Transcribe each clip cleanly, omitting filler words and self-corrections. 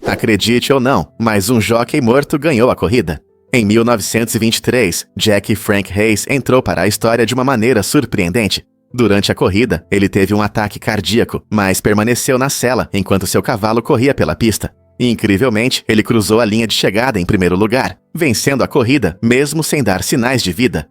Acredite ou não, mas um jockey morto ganhou a corrida. Em 1923, Jack Frank Hayes entrou para a história de uma maneira surpreendente. Durante a corrida, ele teve um ataque cardíaco, mas permaneceu na sela enquanto seu cavalo corria pela pista. E, incrivelmente, ele cruzou a linha de chegada em primeiro lugar, vencendo a corrida, mesmo sem dar sinais de vida.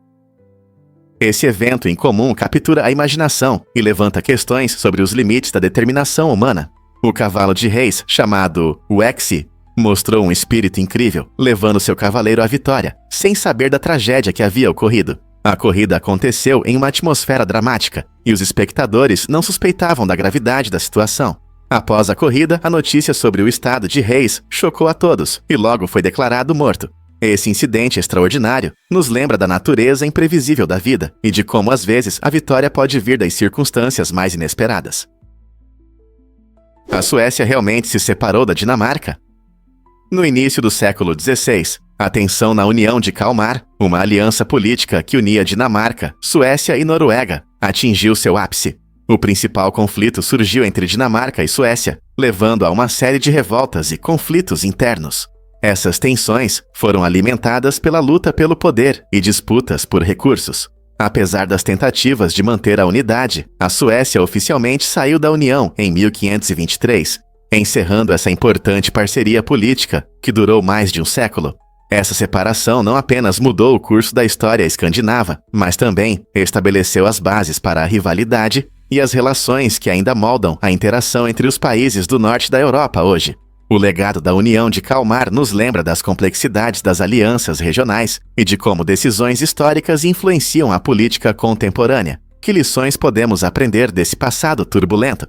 Esse evento incomum captura a imaginação e levanta questões sobre os limites da determinação humana. O cavalo de Hayes, chamado Wexy, mostrou um espírito incrível, levando seu cavaleiro à vitória, sem saber da tragédia que havia ocorrido. A corrida aconteceu em uma atmosfera dramática, e os espectadores não suspeitavam da gravidade da situação. Após a corrida, a notícia sobre o estado de Hayes chocou a todos, e logo foi declarado morto. Esse incidente extraordinário nos lembra da natureza imprevisível da vida, e de como às vezes a vitória pode vir das circunstâncias mais inesperadas. A Suécia realmente se separou da Dinamarca? No início do século XVI, a tensão na União de Kalmar, uma aliança política que unia Dinamarca, Suécia e Noruega, atingiu seu ápice. O principal conflito surgiu entre Dinamarca e Suécia, levando a uma série de revoltas e conflitos internos. Essas tensões foram alimentadas pela luta pelo poder e disputas por recursos. Apesar das tentativas de manter a unidade, a Suécia oficialmente saiu da União em 1523, encerrando essa importante parceria política que durou mais de um século. Essa separação não apenas mudou o curso da história escandinava, mas também estabeleceu as bases para a rivalidade e as relações que ainda moldam a interação entre os países do norte da Europa hoje. O legado da União de Kalmar nos lembra das complexidades das alianças regionais e de como decisões históricas influenciam a política contemporânea. Que lições podemos aprender desse passado turbulento?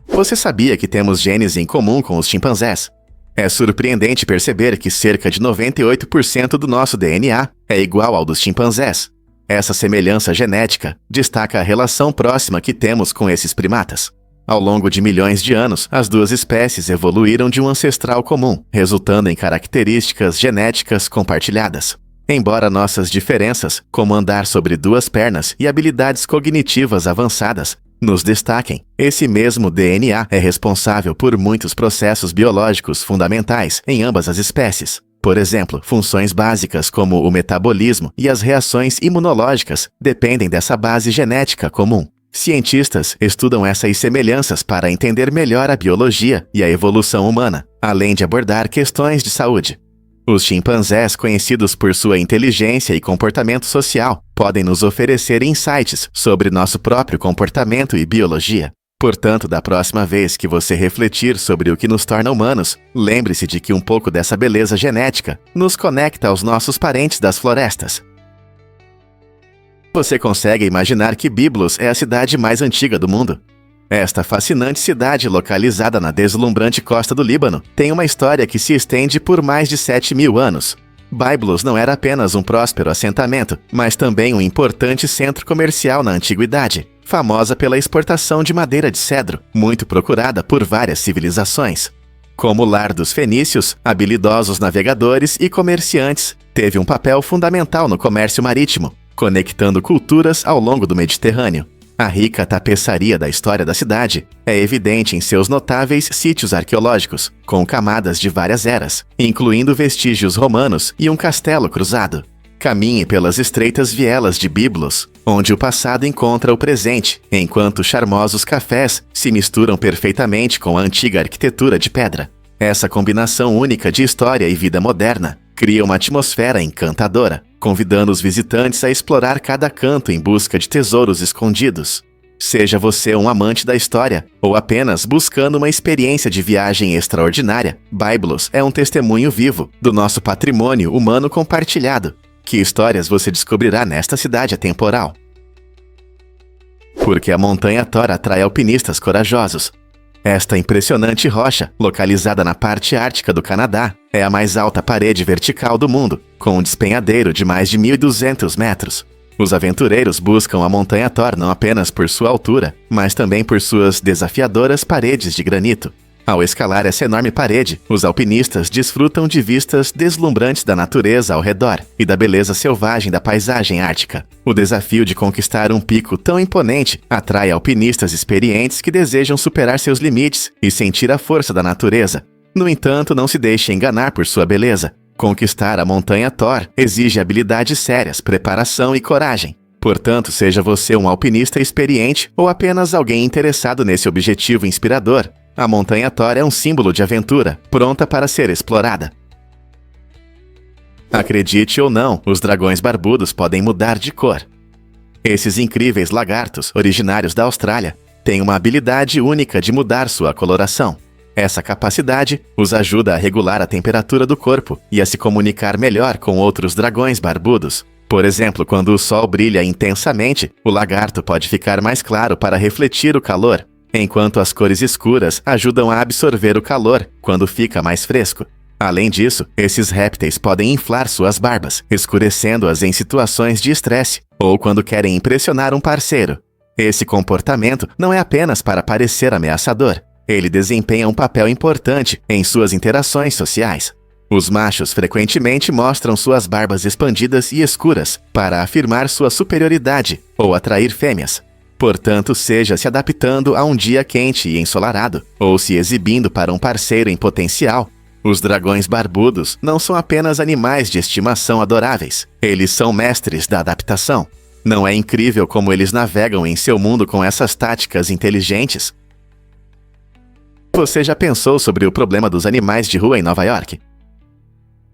Você sabia que temos genes em comum com os chimpanzés? É surpreendente perceber que cerca de 98% do nosso DNA é igual ao dos chimpanzés. Essa semelhança genética destaca a relação próxima que temos com esses primatas. Ao longo de milhões de anos, as duas espécies evoluíram de um ancestral comum, resultando em características genéticas compartilhadas. Embora nossas diferenças, como andar sobre duas pernas e habilidades cognitivas avançadas, nos destaquem, esse mesmo DNA é responsável por muitos processos biológicos fundamentais em ambas as espécies. Por exemplo, funções básicas como o metabolismo e as reações imunológicas dependem dessa base genética comum. Cientistas estudam essas semelhanças para entender melhor a biologia e a evolução humana, além de abordar questões de saúde. Os chimpanzés, conhecidos por sua inteligência e comportamento social, podem nos oferecer insights sobre nosso próprio comportamento e biologia. Portanto, da próxima vez que você refletir sobre o que nos torna humanos, lembre-se de que um pouco dessa beleza genética nos conecta aos nossos parentes das florestas. Você consegue imaginar que Byblos é a cidade mais antiga do mundo? Esta fascinante cidade, localizada na deslumbrante costa do Líbano, tem uma história que se estende por mais de 7.000 anos. Byblos não era apenas um próspero assentamento, mas também um importante centro comercial na antiguidade, famosa pela exportação de madeira de cedro, muito procurada por várias civilizações. Como lar dos fenícios, habilidosos navegadores e comerciantes, teve um papel fundamental no comércio marítimo, conectando culturas ao longo do Mediterrâneo. A rica tapeçaria da história da cidade é evidente em seus notáveis sítios arqueológicos, com camadas de várias eras, incluindo vestígios romanos e um castelo cruzado. Caminhe pelas estreitas vielas de Byblos, onde o passado encontra o presente, enquanto charmosos cafés se misturam perfeitamente com a antiga arquitetura de pedra. Essa combinação única de história e vida moderna cria uma atmosfera encantadora, convidando os visitantes a explorar cada canto em busca de tesouros escondidos. Seja você um amante da história ou apenas buscando uma experiência de viagem extraordinária, Byblos é um testemunho vivo do nosso patrimônio humano compartilhado. Que histórias você descobrirá nesta cidade atemporal? Porque a Montanha Thor atrai alpinistas corajosos. Esta impressionante rocha, localizada na parte ártica do Canadá, é a mais alta parede vertical do mundo, com um despenhadeiro de mais de 1.200 metros. Os aventureiros buscam a Montanha Thor não apenas por sua altura, mas também por suas desafiadoras paredes de granito. Ao escalar essa enorme parede, os alpinistas desfrutam de vistas deslumbrantes da natureza ao redor e da beleza selvagem da paisagem ártica. O desafio de conquistar um pico tão imponente atrai alpinistas experientes que desejam superar seus limites e sentir a força da natureza. No entanto, não se deixe enganar por sua beleza. Conquistar a montanha Thor exige habilidades sérias, preparação e coragem. Portanto, seja você um alpinista experiente ou apenas alguém interessado nesse objetivo inspirador, a montanha Thor é um símbolo de aventura, pronta para ser explorada. Acredite ou não, os dragões barbudos podem mudar de cor. Esses incríveis lagartos, originários da Austrália, têm uma habilidade única de mudar sua coloração. Essa capacidade os ajuda a regular a temperatura do corpo e a se comunicar melhor com outros dragões barbudos. Por exemplo, quando o sol brilha intensamente, o lagarto pode ficar mais claro para refletir o calor, enquanto as cores escuras ajudam a absorver o calor quando fica mais fresco. Além disso, esses répteis podem inflar suas barbas, escurecendo-as em situações de estresse ou quando querem impressionar um parceiro. Esse comportamento não é apenas para parecer ameaçador. Ele desempenha um papel importante em suas interações sociais. Os machos frequentemente mostram suas barbas expandidas e escuras para afirmar sua superioridade ou atrair fêmeas. Portanto, seja se adaptando a um dia quente e ensolarado, ou se exibindo para um parceiro em potencial, os dragões barbudos não são apenas animais de estimação adoráveis. Eles são mestres da adaptação. Não é incrível como eles navegam em seu mundo com essas táticas inteligentes? Você já pensou sobre o problema dos animais de rua em Nova York?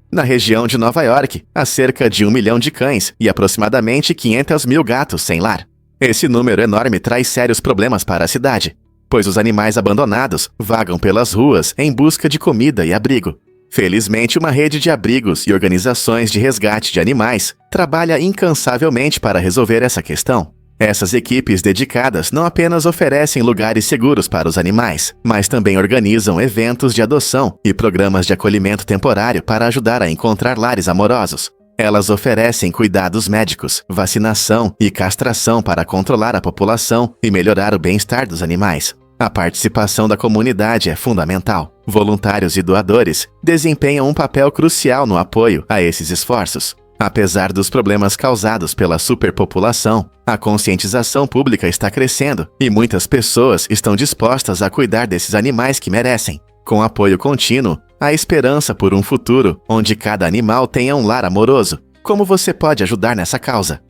Na região de Nova York, há cerca de 1 milhão de cães e aproximadamente 500 mil gatos sem lar. Esse número enorme traz sérios problemas para a cidade, pois os animais abandonados vagam pelas ruas em busca de comida e abrigo. Felizmente, uma rede de abrigos e organizações de resgate de animais trabalha incansavelmente para resolver essa questão. Essas equipes dedicadas não apenas oferecem lugares seguros para os animais, mas também organizam eventos de adoção e programas de acolhimento temporário para ajudar a encontrar lares amorosos. Elas oferecem cuidados médicos, vacinação e castração para controlar a população e melhorar o bem-estar dos animais. A participação da comunidade é fundamental. Voluntários e doadores desempenham um papel crucial no apoio a esses esforços. Apesar dos problemas causados pela superpopulação, a conscientização pública está crescendo e muitas pessoas estão dispostas a cuidar desses animais que merecem. Com apoio contínuo, há esperança por um futuro onde cada animal tenha um lar amoroso. Como você pode ajudar nessa causa?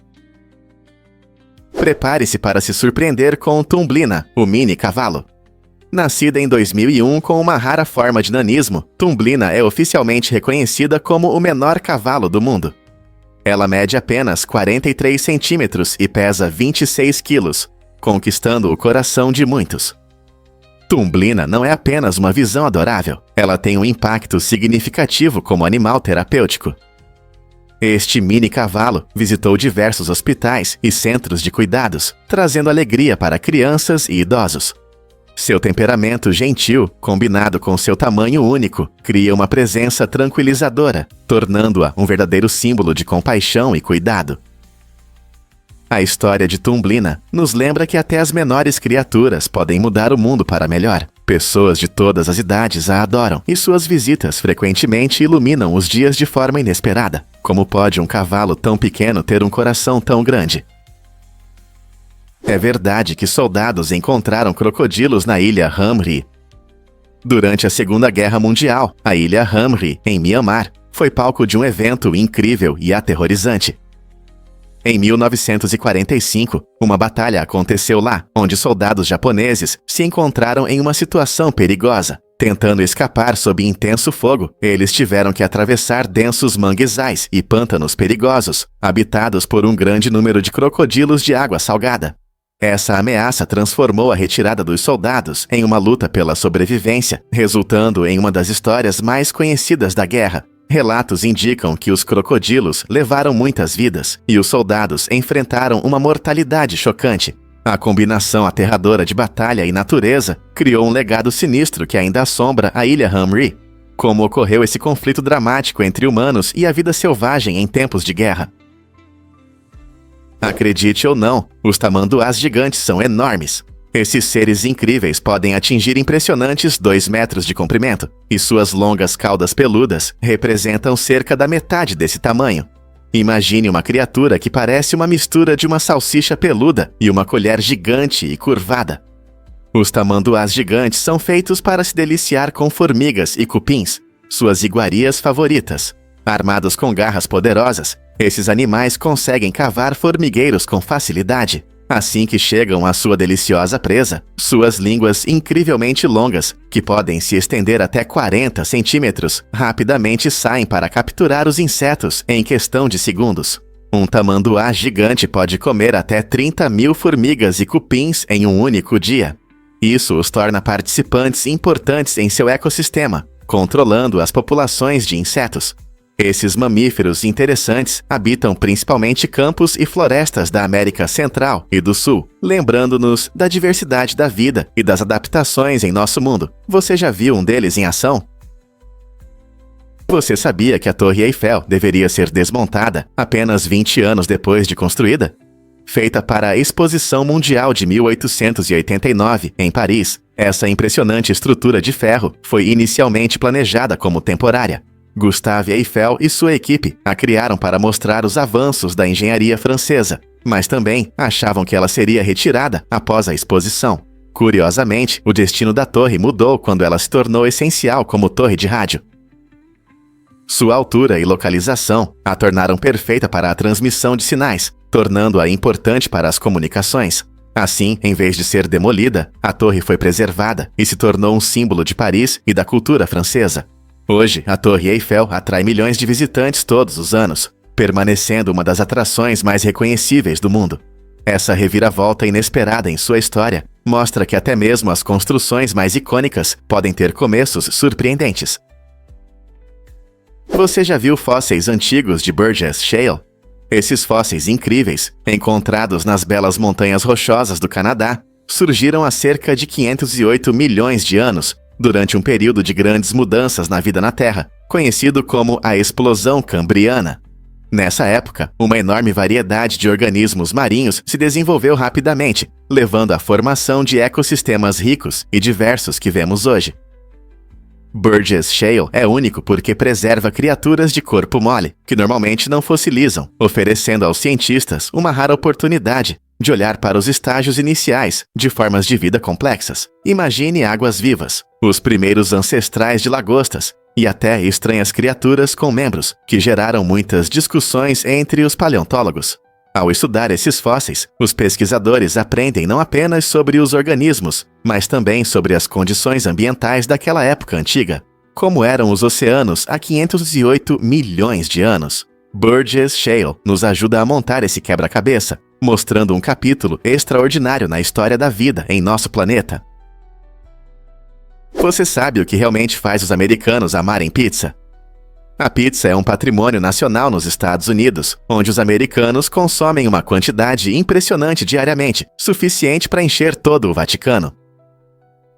Prepare-se para se surpreender com Thumbelina, o mini cavalo. Nascida em 2001 com uma rara forma de nanismo, Thumbelina é oficialmente reconhecida como o menor cavalo do mundo. Ela mede apenas 43 centímetros e pesa 26 quilos, conquistando o coração de muitos. Thumbelina não é apenas uma visão adorável, ela tem um impacto significativo como animal terapêutico. Este mini cavalo visitou diversos hospitais e centros de cuidados, trazendo alegria para crianças e idosos. Seu temperamento gentil, combinado com seu tamanho único, cria uma presença tranquilizadora, tornando-a um verdadeiro símbolo de compaixão e cuidado. A história de Thumbelina nos lembra que até as menores criaturas podem mudar o mundo para melhor. Pessoas de todas as idades a adoram e suas visitas frequentemente iluminam os dias de forma inesperada. Como pode um cavalo tão pequeno ter um coração tão grande? É verdade que soldados encontraram crocodilos na ilha Hamri. Durante a Segunda Guerra Mundial, a ilha Hamri, em Myanmar, foi palco de um evento incrível e aterrorizante. Em 1945, uma batalha aconteceu lá, onde soldados japoneses se encontraram em uma situação perigosa. Tentando escapar sob intenso fogo, eles tiveram que atravessar densos manguezais e pântanos perigosos, habitados por um grande número de crocodilos de água salgada. Essa ameaça transformou a retirada dos soldados em uma luta pela sobrevivência, resultando em uma das histórias mais conhecidas da guerra. Relatos indicam que os crocodilos levaram muitas vidas e os soldados enfrentaram uma mortalidade chocante. A combinação aterradora de batalha e natureza criou um legado sinistro que ainda assombra a ilha Hamri. Como ocorreu esse conflito dramático entre humanos e a vida selvagem em tempos de guerra? Acredite ou não, os tamanduás gigantes são enormes. Esses seres incríveis podem atingir impressionantes 2 metros de comprimento, e suas longas caudas peludas representam cerca da metade desse tamanho. Imagine uma criatura que parece uma mistura de uma salsicha peluda e uma colher gigante e curvada. Os tamanduás gigantes são feitos para se deliciar com formigas e cupins, suas iguarias favoritas. Armados com garras poderosas, esses animais conseguem cavar formigueiros com facilidade. Assim que chegam à sua deliciosa presa, suas línguas incrivelmente longas, que podem se estender até 40 centímetros, rapidamente saem para capturar os insetos em questão de segundos. Um tamanduá gigante pode comer até 30.000 formigas e cupins em um único dia. Isso os torna participantes importantes em seu ecossistema, controlando as populações de insetos. Esses mamíferos interessantes habitam principalmente campos e florestas da América Central e do Sul, lembrando-nos da diversidade da vida e das adaptações em nosso mundo. Você já viu um deles em ação? Você sabia que a Torre Eiffel deveria ser desmontada apenas 20 anos depois de construída? Feita para a Exposição Mundial de 1889, em Paris, essa impressionante estrutura de ferro foi inicialmente planejada como temporária. Gustave Eiffel e sua equipe a criaram para mostrar os avanços da engenharia francesa, mas também achavam que ela seria retirada após a exposição. Curiosamente, o destino da torre mudou quando ela se tornou essencial como torre de rádio. Sua altura e localização a tornaram perfeita para a transmissão de sinais, tornando-a importante para as comunicações. Assim, em vez de ser demolida, a torre foi preservada e se tornou um símbolo de Paris e da cultura francesa. Hoje, a Torre Eiffel atrai milhões de visitantes todos os anos, permanecendo uma das atrações mais reconhecíveis do mundo. Essa reviravolta inesperada em sua história mostra que até mesmo as construções mais icônicas podem ter começos surpreendentes. Você já viu fósseis antigos de Burgess Shale? Esses fósseis incríveis, encontrados nas belas montanhas rochosas do Canadá, surgiram há cerca de 508 milhões de anos, durante um período de grandes mudanças na vida na Terra, conhecido como a Explosão Cambriana. Nessa época, uma enorme variedade de organismos marinhos se desenvolveu rapidamente, levando à formação de ecossistemas ricos e diversos que vemos hoje. Burgess Shale é único porque preserva criaturas de corpo mole, que normalmente não fossilizam, oferecendo aos cientistas uma rara oportunidade de olhar para os estágios iniciais de formas de vida complexas. Imagine águas vivas, os primeiros ancestrais de lagostas e até estranhas criaturas com membros, que geraram muitas discussões entre os paleontólogos. Ao estudar esses fósseis, os pesquisadores aprendem não apenas sobre os organismos, mas também sobre as condições ambientais daquela época antiga. Como eram os oceanos há 508 milhões de anos? Burgess Shale nos ajuda a montar esse quebra-cabeça, mostrando um capítulo extraordinário na história da vida em nosso planeta. Você sabe o que realmente faz os americanos amarem pizza? A pizza é um patrimônio nacional nos Estados Unidos, onde os americanos consomem uma quantidade impressionante diariamente, suficiente para encher todo o Vaticano.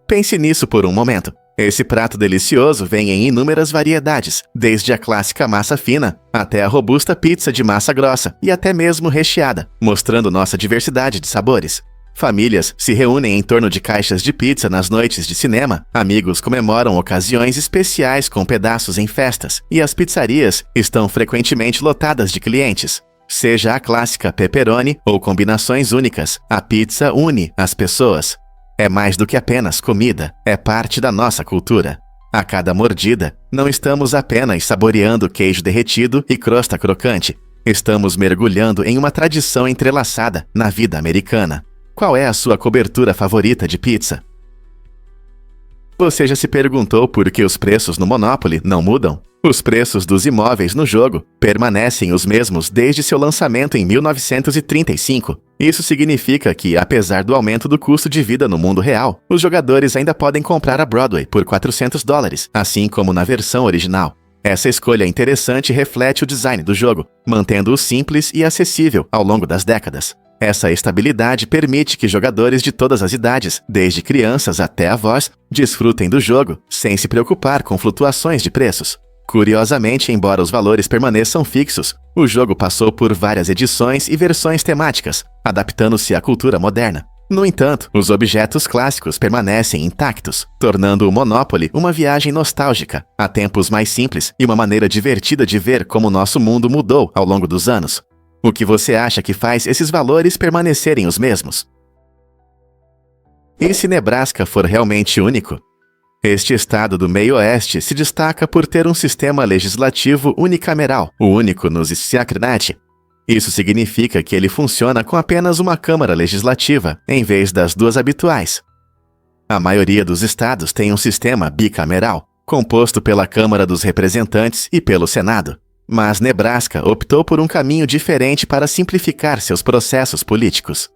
Pense nisso por um momento. Esse prato delicioso vem em inúmeras variedades, desde a clássica massa fina até a robusta pizza de massa grossa e até mesmo recheada, mostrando nossa diversidade de sabores. Famílias se reúnem em torno de caixas de pizza nas noites de cinema, amigos comemoram ocasiões especiais com pedaços em festas, e as pizzarias estão frequentemente lotadas de clientes. Seja a clássica pepperoni ou combinações únicas, a pizza une as pessoas. É mais do que apenas comida, é parte da nossa cultura. A cada mordida, não estamos apenas saboreando queijo derretido e crosta crocante. Estamos mergulhando em uma tradição entrelaçada na vida americana. Qual é a sua cobertura favorita de pizza? Você já se perguntou por que os preços no Monopoly não mudam? Os preços dos imóveis no jogo permanecem os mesmos desde seu lançamento em 1935. Isso significa que, apesar do aumento do custo de vida no mundo real, os jogadores ainda podem comprar a Broadway por $400, assim como na versão original. Essa escolha interessante reflete o design do jogo, mantendo-o simples e acessível ao longo das décadas. Essa estabilidade permite que jogadores de todas as idades, desde crianças até avós, desfrutem do jogo, sem se preocupar com flutuações de preços. Curiosamente, embora os valores permaneçam fixos, o jogo passou por várias edições e versões temáticas, adaptando-se à cultura moderna. No entanto, os objetos clássicos permanecem intactos, tornando o Monopoly uma viagem nostálgica, a tempos mais simples e uma maneira divertida de ver como nosso mundo mudou ao longo dos anos. O que você acha que faz esses valores permanecerem os mesmos? E se Nebraska for realmente único? Este estado do meio-oeste se destaca por ter um sistema legislativo unicameral, o único nos Siakrnat. Isso significa que ele funciona com apenas uma Câmara Legislativa, em vez das duas habituais. A maioria dos estados tem um sistema bicameral, composto pela Câmara dos Representantes e pelo Senado. Mas Nebraska optou por um caminho diferente para simplificar seus processos políticos.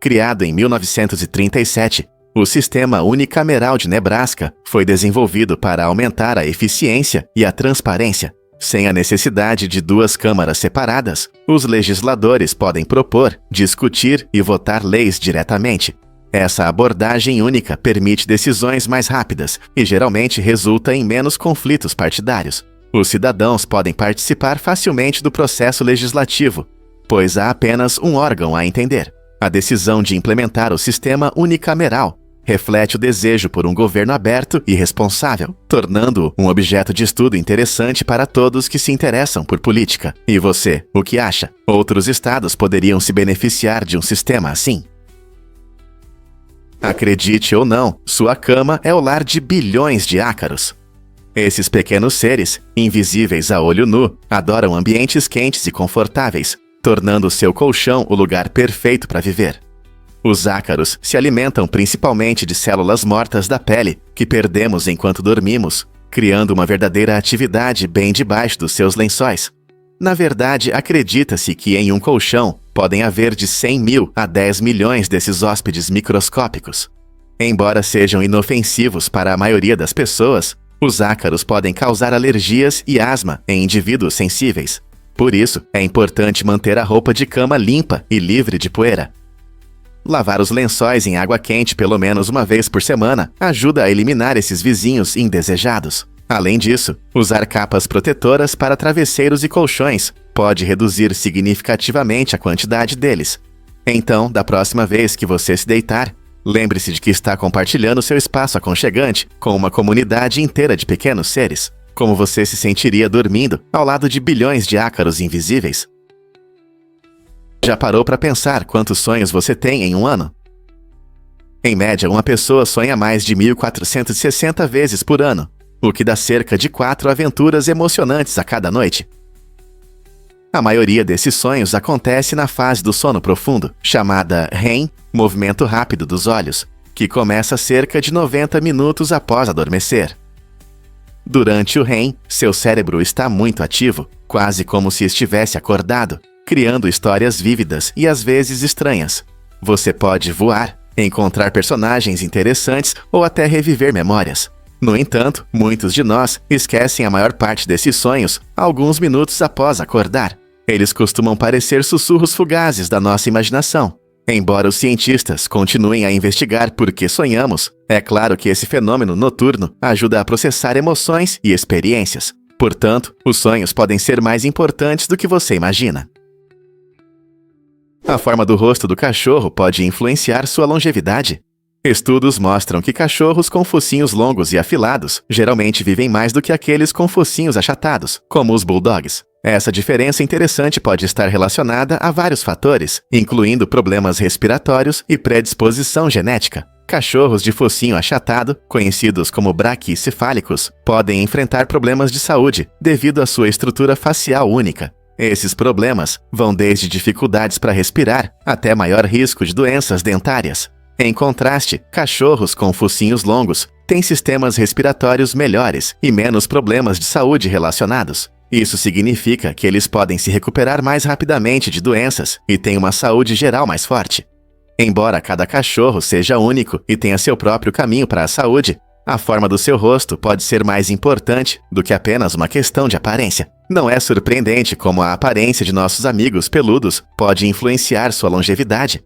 Criado em 1937, o sistema unicameral de Nebraska foi desenvolvido para aumentar a eficiência e a transparência. Sem a necessidade de duas câmaras separadas, os legisladores podem propor, discutir e votar leis diretamente. Essa abordagem única permite decisões mais rápidas e geralmente resulta em menos conflitos partidários. Os cidadãos podem participar facilmente do processo legislativo, pois há apenas um órgão a entender. A decisão de implementar o sistema unicameral reflete o desejo por um governo aberto e responsável, tornando-o um objeto de estudo interessante para todos que se interessam por política. E você, o que acha? Outros estados poderiam se beneficiar de um sistema assim? Acredite ou não, sua cama é o lar de bilhões de ácaros. Esses pequenos seres, invisíveis a olho nu, adoram ambientes quentes e confortáveis, tornando seu colchão o lugar perfeito para viver. Os ácaros se alimentam principalmente de células mortas da pele, que perdemos enquanto dormimos, criando uma verdadeira atividade bem debaixo dos seus lençóis. Na verdade, acredita-se que em um colchão podem haver de 100 mil a 10 milhões desses hóspedes microscópicos. Embora sejam inofensivos para a maioria das pessoas, os ácaros podem causar alergias e asma em indivíduos sensíveis. Por isso, é importante manter a roupa de cama limpa e livre de poeira. Lavar os lençóis em água quente pelo menos uma vez por semana ajuda a eliminar esses vizinhos indesejados. Além disso, usar capas protetoras para travesseiros e colchões pode reduzir significativamente a quantidade deles. Então, da próxima vez que você se deitar, lembre-se de que está compartilhando seu espaço aconchegante com uma comunidade inteira de pequenos seres. Como você se sentiria dormindo ao lado de bilhões de ácaros invisíveis? Já parou para pensar quantos sonhos você tem em um ano? Em média, uma pessoa sonha mais de 1.460 vezes por ano, o que dá cerca de 4 aventuras emocionantes a cada noite. A maioria desses sonhos acontece na fase do sono profundo, chamada REM, movimento rápido dos olhos, que começa cerca de 90 minutos após adormecer. Durante o REM, seu cérebro está muito ativo, quase como se estivesse acordado, criando histórias vívidas e às vezes estranhas. Você pode voar, encontrar personagens interessantes ou até reviver memórias. No entanto, muitos de nós esquecem a maior parte desses sonhos alguns minutos após acordar. Eles costumam parecer sussurros fugazes da nossa imaginação. Embora os cientistas continuem a investigar por que sonhamos, é claro que esse fenômeno noturno ajuda a processar emoções e experiências. Portanto, os sonhos podem ser mais importantes do que você imagina. A forma do rosto do cachorro pode influenciar sua longevidade. Estudos mostram que cachorros com focinhos longos e afilados geralmente vivem mais do que aqueles com focinhos achatados, como os bulldogs. Essa diferença interessante pode estar relacionada a vários fatores, incluindo problemas respiratórios e predisposição genética. Cachorros de focinho achatado, conhecidos como braquicefálicos, podem enfrentar problemas de saúde devido à sua estrutura facial única. Esses problemas vão desde dificuldades para respirar até maior risco de doenças dentárias. Em contraste, cachorros com focinhos longos têm sistemas respiratórios melhores e menos problemas de saúde relacionados. Isso significa que eles podem se recuperar mais rapidamente de doenças e têm uma saúde geral mais forte. Embora cada cachorro seja único e tenha seu próprio caminho para a saúde, a forma do seu rosto pode ser mais importante do que apenas uma questão de aparência. Não é surpreendente como a aparência de nossos amigos peludos pode influenciar sua longevidade.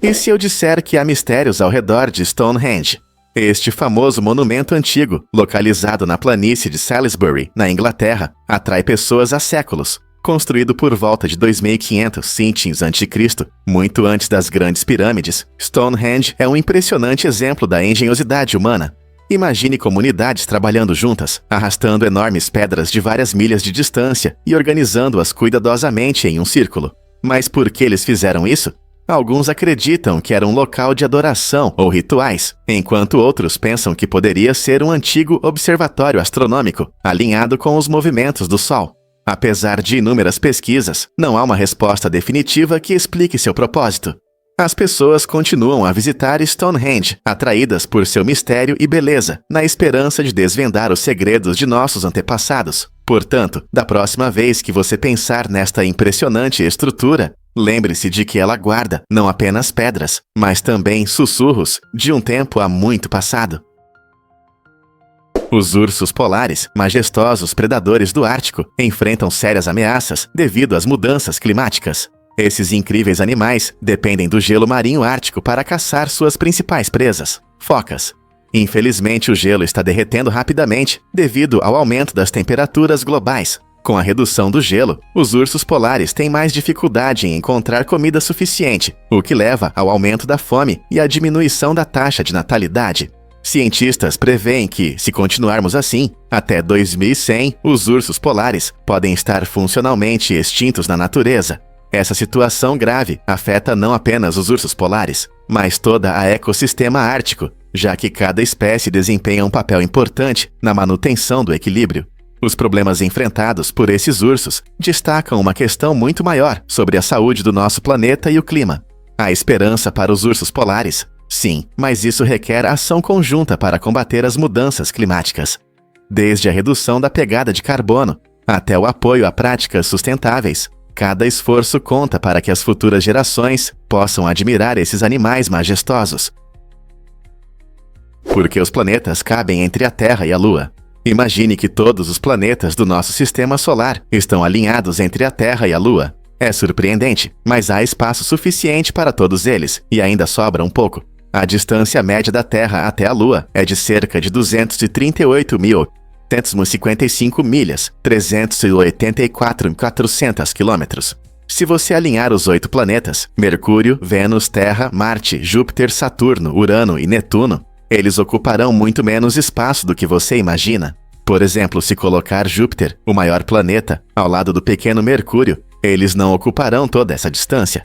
E se eu disser que há mistérios ao redor de Stonehenge? Este famoso monumento antigo, localizado na planície de Salisbury, na Inglaterra, atrai pessoas há séculos. Construído por volta de 2500 Cintins a.C., muito antes das grandes pirâmides, Stonehenge é um impressionante exemplo da engenhosidade humana. Imagine comunidades trabalhando juntas, arrastando enormes pedras de várias milhas de distância e organizando-as cuidadosamente em um círculo. Mas por que eles fizeram isso? Alguns acreditam que era um local de adoração ou rituais, enquanto outros pensam que poderia ser um antigo observatório astronômico, alinhado com os movimentos do Sol. Apesar de inúmeras pesquisas, não há uma resposta definitiva que explique seu propósito. As pessoas continuam a visitar Stonehenge, atraídas por seu mistério e beleza, na esperança de desvendar os segredos de nossos antepassados. Portanto, da próxima vez que você pensar nesta impressionante estrutura, lembre-se de que ela guarda não apenas pedras, mas também sussurros de um tempo há muito passado. Os ursos polares, majestosos predadores do Ártico, enfrentam sérias ameaças devido às mudanças climáticas. Esses incríveis animais dependem do gelo marinho ártico para caçar suas principais presas, focas. Infelizmente, o gelo está derretendo rapidamente devido ao aumento das temperaturas globais. Com a redução do gelo, os ursos polares têm mais dificuldade em encontrar comida suficiente, o que leva ao aumento da fome e à diminuição da taxa de natalidade. Cientistas preveem que, se continuarmos assim, até 2100, os ursos polares podem estar funcionalmente extintos na natureza. Essa situação grave afeta não apenas os ursos polares, mas toda a ecossistema ártico, já que cada espécie desempenha um papel importante na manutenção do equilíbrio. Os problemas enfrentados por esses ursos destacam uma questão muito maior sobre a saúde do nosso planeta e o clima. Há esperança para os ursos polares? Sim, mas isso requer ação conjunta para combater as mudanças climáticas. Desde a redução da pegada de carbono até o apoio a práticas sustentáveis, cada esforço conta para que as futuras gerações possam admirar esses animais majestosos. Porque os planetas cabem entre a Terra e a Lua. Imagine que todos os planetas do nosso sistema solar estão alinhados entre a Terra e a Lua. É surpreendente, mas há espaço suficiente para todos eles, e ainda sobra um pouco. A distância média da Terra até a Lua é de cerca de 238.855 milhas, 384.400 quilômetros. Se você alinhar os 8 planetas, Mercúrio, Vênus, Terra, Marte, Júpiter, Saturno, Urano e Netuno, eles ocuparão muito menos espaço do que você imagina. Por exemplo, se colocar Júpiter, o maior planeta, ao lado do pequeno Mercúrio, eles não ocuparão toda essa distância.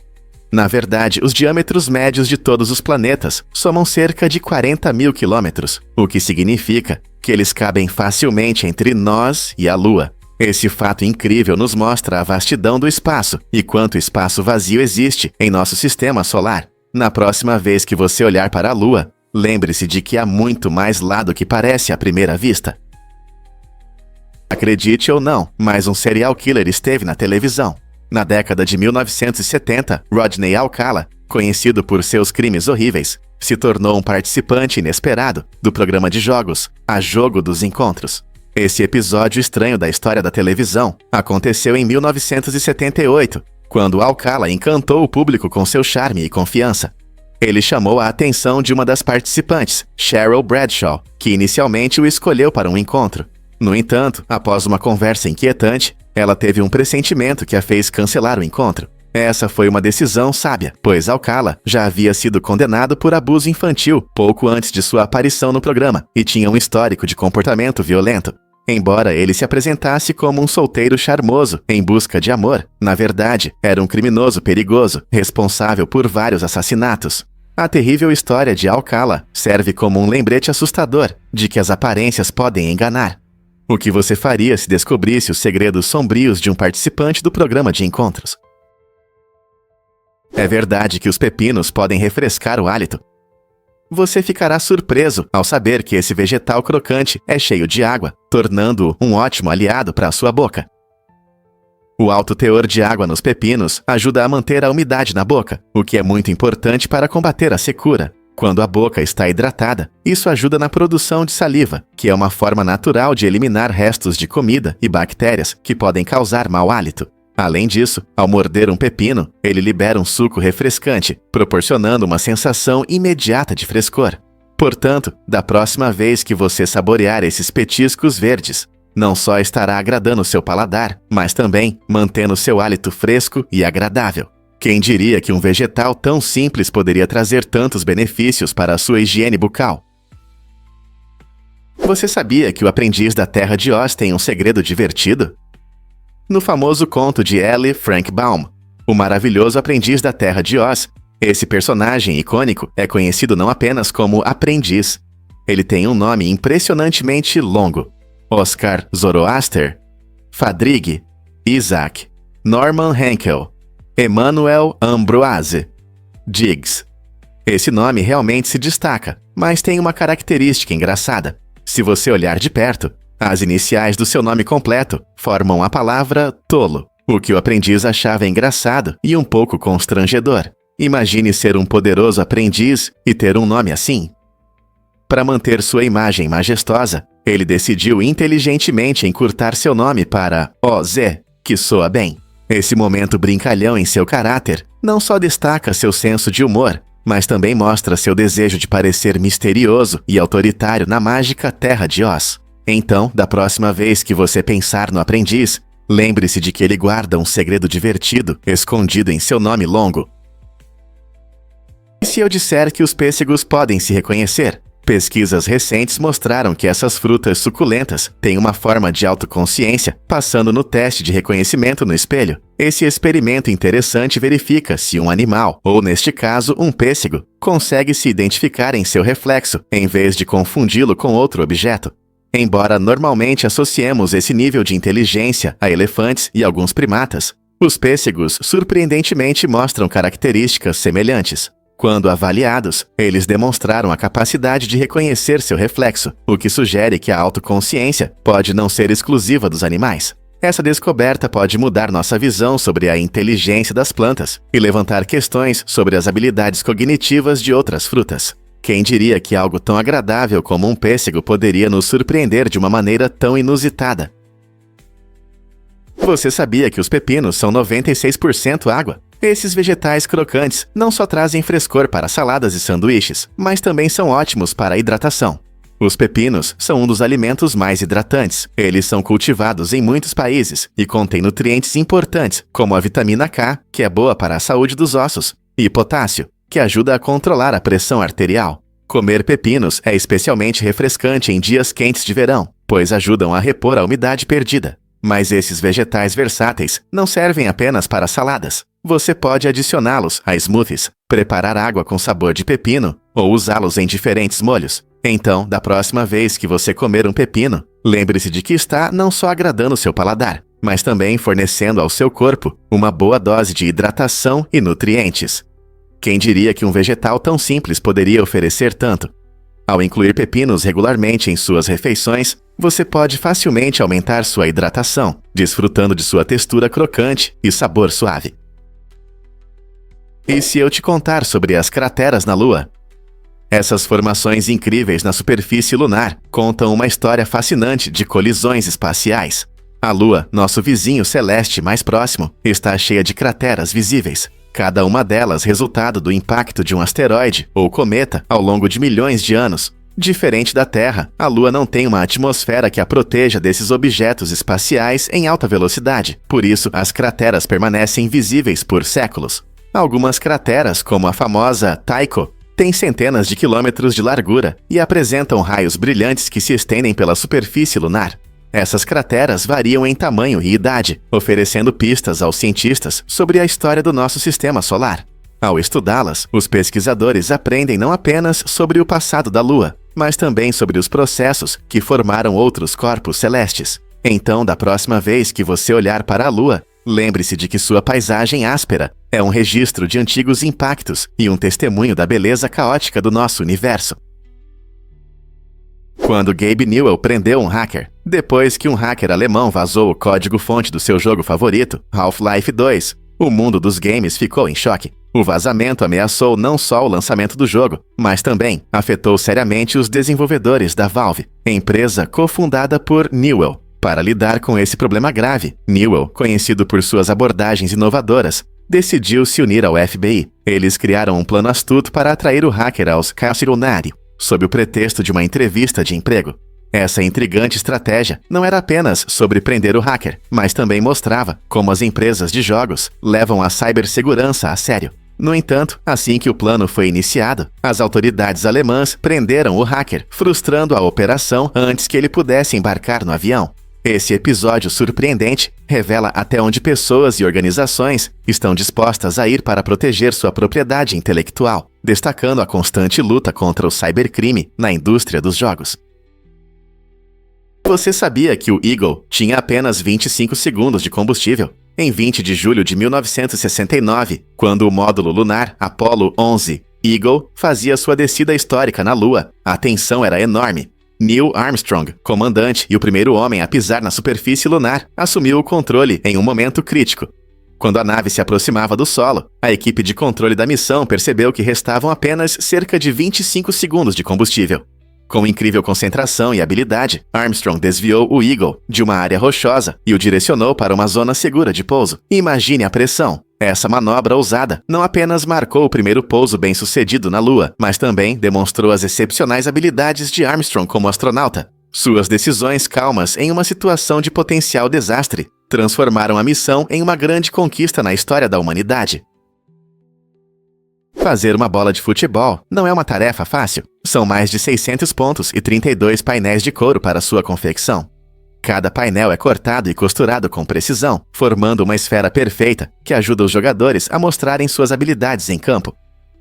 Na verdade, os diâmetros médios de todos os planetas somam cerca de 40.000 quilômetros, o que significa que eles cabem facilmente entre nós e a Lua. Esse fato incrível nos mostra a vastidão do espaço e quanto espaço vazio existe em nosso sistema solar. Na próxima vez que você olhar para a Lua, lembre-se de que há muito mais lá do que parece à primeira vista. Acredite ou não, mas um serial killer esteve na televisão. Na década de 1970, Rodney Alcala, conhecido por seus crimes horríveis, se tornou um participante inesperado do programa de jogos, A Jogo dos Encontros. Esse episódio estranho da história da televisão aconteceu em 1978, quando Alcala encantou o público com seu charme e confiança. Ele chamou a atenção de uma das participantes, Cheryl Bradshaw, que inicialmente o escolheu para um encontro. No entanto, após uma conversa inquietante, ela teve um pressentimento que a fez cancelar o encontro. Essa foi uma decisão sábia, pois Alcala já havia sido condenado por abuso infantil pouco antes de sua aparição no programa e tinha um histórico de comportamento violento. Embora ele se apresentasse como um solteiro charmoso em busca de amor, na verdade, era um criminoso perigoso, responsável por vários assassinatos. A terrível história de Alcala serve como um lembrete assustador de que as aparências podem enganar. O que você faria se descobrisse os segredos sombrios de um participante do programa de encontros? É verdade que os pepinos podem refrescar o hálito. Você ficará surpreso ao saber que esse vegetal crocante é cheio de água, tornando-o um ótimo aliado para a sua boca. O alto teor de água nos pepinos ajuda a manter a umidade na boca, o que é muito importante para combater a secura. Quando a boca está hidratada, isso ajuda na produção de saliva, que é uma forma natural de eliminar restos de comida e bactérias que podem causar mau hálito. Além disso, ao morder um pepino, ele libera um suco refrescante, proporcionando uma sensação imediata de frescor. Portanto, da próxima vez que você saborear esses petiscos verdes, não só estará agradando seu paladar, mas também mantendo seu hálito fresco e agradável. Quem diria que um vegetal tão simples poderia trazer tantos benefícios para a sua higiene bucal? Você sabia que o aprendiz da Terra de Oz tem um segredo divertido? No famoso conto de L. Frank Baum, O Maravilhoso Aprendiz da Terra de Oz, esse personagem icônico é conhecido não apenas como aprendiz. Ele tem um nome impressionantemente longo: Oscar Zoroaster, Fadrig, Isaac, Norman Henkel, Emmanuel Ambroise, Diggs. Esse nome realmente se destaca, mas tem uma característica engraçada. Se você olhar de perto, as iniciais do seu nome completo formam a palavra tolo, o que o aprendiz achava engraçado e um pouco constrangedor. Imagine ser um poderoso aprendiz e ter um nome assim. Para manter sua imagem majestosa, ele decidiu inteligentemente encurtar seu nome para OZ, que soa bem. Esse momento brincalhão em seu caráter não só destaca seu senso de humor, mas também mostra seu desejo de parecer misterioso e autoritário na mágica Terra de Oz. Então, da próxima vez que você pensar no aprendiz, lembre-se de que ele guarda um segredo divertido escondido em seu nome longo. E se eu disser que os pêssegos podem se reconhecer? Pesquisas recentes mostraram que essas frutas suculentas têm uma forma de autoconsciência, passando no teste de reconhecimento no espelho. Esse experimento interessante verifica se um animal, ou neste caso um pêssego, consegue se identificar em seu reflexo, em vez de confundi-lo com outro objeto. Embora normalmente associemos esse nível de inteligência a elefantes e alguns primatas, os pêssegos surpreendentemente mostram características semelhantes. Quando avaliados, eles demonstraram a capacidade de reconhecer seu reflexo, o que sugere que a autoconsciência pode não ser exclusiva dos animais. Essa descoberta pode mudar nossa visão sobre a inteligência das plantas e levantar questões sobre as habilidades cognitivas de outras frutas. Quem diria que algo tão agradável como um pêssego poderia nos surpreender de uma maneira tão inusitada? Você sabia que os pepinos são 96% água? Esses vegetais crocantes não só trazem frescor para saladas e sanduíches, mas também são ótimos para a hidratação. Os pepinos são um dos alimentos mais hidratantes. Eles são cultivados em muitos países e contêm nutrientes importantes, como a vitamina K, que é boa para a saúde dos ossos, e potássio, que ajuda a controlar a pressão arterial. Comer pepinos é especialmente refrescante em dias quentes de verão, pois ajudam a repor a umidade perdida. Mas esses vegetais versáteis não servem apenas para saladas. Você pode adicioná-los a smoothies, preparar água com sabor de pepino ou usá-los em diferentes molhos. Então, da próxima vez que você comer um pepino, lembre-se de que está não só agradando seu paladar, mas também fornecendo ao seu corpo uma boa dose de hidratação e nutrientes. Quem diria que um vegetal tão simples poderia oferecer tanto? Ao incluir pepinos regularmente em suas refeições, você pode facilmente aumentar sua hidratação, desfrutando de sua textura crocante e sabor suave. E se eu te contar sobre as crateras na Lua? Essas formações incríveis na superfície lunar contam uma história fascinante de colisões espaciais. A Lua, nosso vizinho celeste mais próximo, está cheia de crateras visíveis, cada uma delas resultado do impacto de um asteroide ou cometa ao longo de milhões de anos. Diferente da Terra, a Lua não tem uma atmosfera que a proteja desses objetos espaciais em alta velocidade, por isso as crateras permanecem visíveis por séculos. Algumas crateras, como a famosa Tycho, têm centenas de quilômetros de largura e apresentam raios brilhantes que se estendem pela superfície lunar. Essas crateras variam em tamanho e idade, oferecendo pistas aos cientistas sobre a história do nosso sistema solar. Ao estudá-las, os pesquisadores aprendem não apenas sobre o passado da Lua, mas também sobre os processos que formaram outros corpos celestes. Então, da próxima vez que você olhar para a Lua, lembre-se de que sua paisagem áspera é um registro de antigos impactos e um testemunho da beleza caótica do nosso universo. Quando Gabe Newell prendeu um hacker, depois que um hacker alemão vazou o código-fonte do seu jogo favorito, Half-Life 2, o mundo dos games ficou em choque. O vazamento ameaçou não só o lançamento do jogo, mas também afetou seriamente os desenvolvedores da Valve, empresa cofundada por Newell. Para lidar com esse problema grave, Newell, conhecido por suas abordagens inovadoras, decidiu se unir ao FBI. Eles criaram um plano astuto para atrair o hacker aos Castle Nari, sob o pretexto de uma entrevista de emprego. Essa intrigante estratégia não era apenas sobre prender o hacker, mas também mostrava como as empresas de jogos levam a cibersegurança a sério. No entanto, assim que o plano foi iniciado, as autoridades alemãs prenderam o hacker, frustrando a operação antes que ele pudesse embarcar no avião. Esse episódio surpreendente revela até onde pessoas e organizações estão dispostas a ir para proteger sua propriedade intelectual, destacando a constante luta contra o cybercrime na indústria dos jogos. Você sabia que o Eagle tinha apenas 25 segundos de combustível? Em 20 de julho de 1969, quando o módulo lunar Apollo 11 Eagle fazia sua descida histórica na Lua, a tensão era enorme. Neil Armstrong, comandante e o primeiro homem a pisar na superfície lunar, assumiu o controle em um momento crítico. Quando a nave se aproximava do solo, a equipe de controle da missão percebeu que restavam apenas cerca de 25 segundos de combustível. Com incrível concentração e habilidade, Armstrong desviou o Eagle de uma área rochosa e o direcionou para uma zona segura de pouso. Imagine a pressão! Essa manobra ousada não apenas marcou o primeiro pouso bem-sucedido na Lua, mas também demonstrou as excepcionais habilidades de Armstrong como astronauta. Suas decisões calmas em uma situação de potencial desastre transformaram a missão em uma grande conquista na história da humanidade. Fazer uma bola de futebol não é uma tarefa fácil. São mais de 600 pontos e 32 painéis de couro para sua confecção. Cada painel é cortado e costurado com precisão, formando uma esfera perfeita que ajuda os jogadores a mostrarem suas habilidades em campo.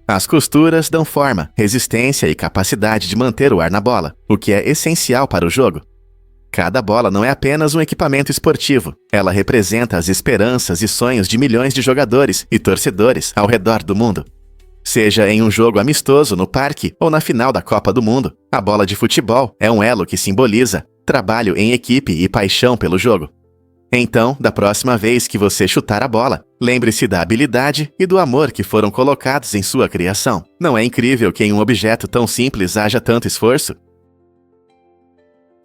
As costuras dão forma, resistência e capacidade de manter o ar na bola, o que é essencial para o jogo. Cada bola não é apenas um equipamento esportivo, ela representa as esperanças e sonhos de milhões de jogadores e torcedores ao redor do mundo. Seja em um jogo amistoso no parque ou na final da Copa do Mundo, a bola de futebol é um elo que simboliza trabalho em equipe e paixão pelo jogo. Então, da próxima vez que você chutar a bola, lembre-se da habilidade e do amor que foram colocados em sua criação. Não é incrível que em um objeto tão simples haja tanto esforço?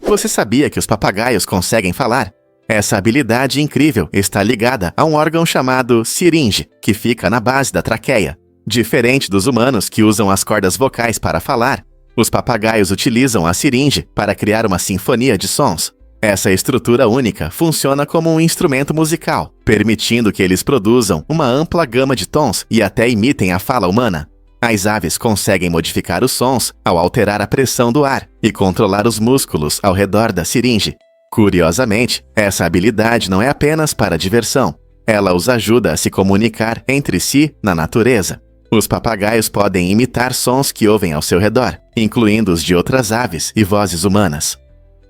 Você sabia que os papagaios conseguem falar? Essa habilidade incrível está ligada a um órgão chamado siringe, que fica na base da traqueia. Diferente dos humanos que usam as cordas vocais para falar, os papagaios utilizam a siringe para criar uma sinfonia de sons. Essa estrutura única funciona como um instrumento musical, permitindo que eles produzam uma ampla gama de tons e até imitem a fala humana. As aves conseguem modificar os sons ao alterar a pressão do ar e controlar os músculos ao redor da siringe. Curiosamente, essa habilidade não é apenas para diversão. Ela os ajuda a se comunicar entre si na natureza. Os papagaios podem imitar sons que ouvem ao seu redor, incluindo os de outras aves e vozes humanas.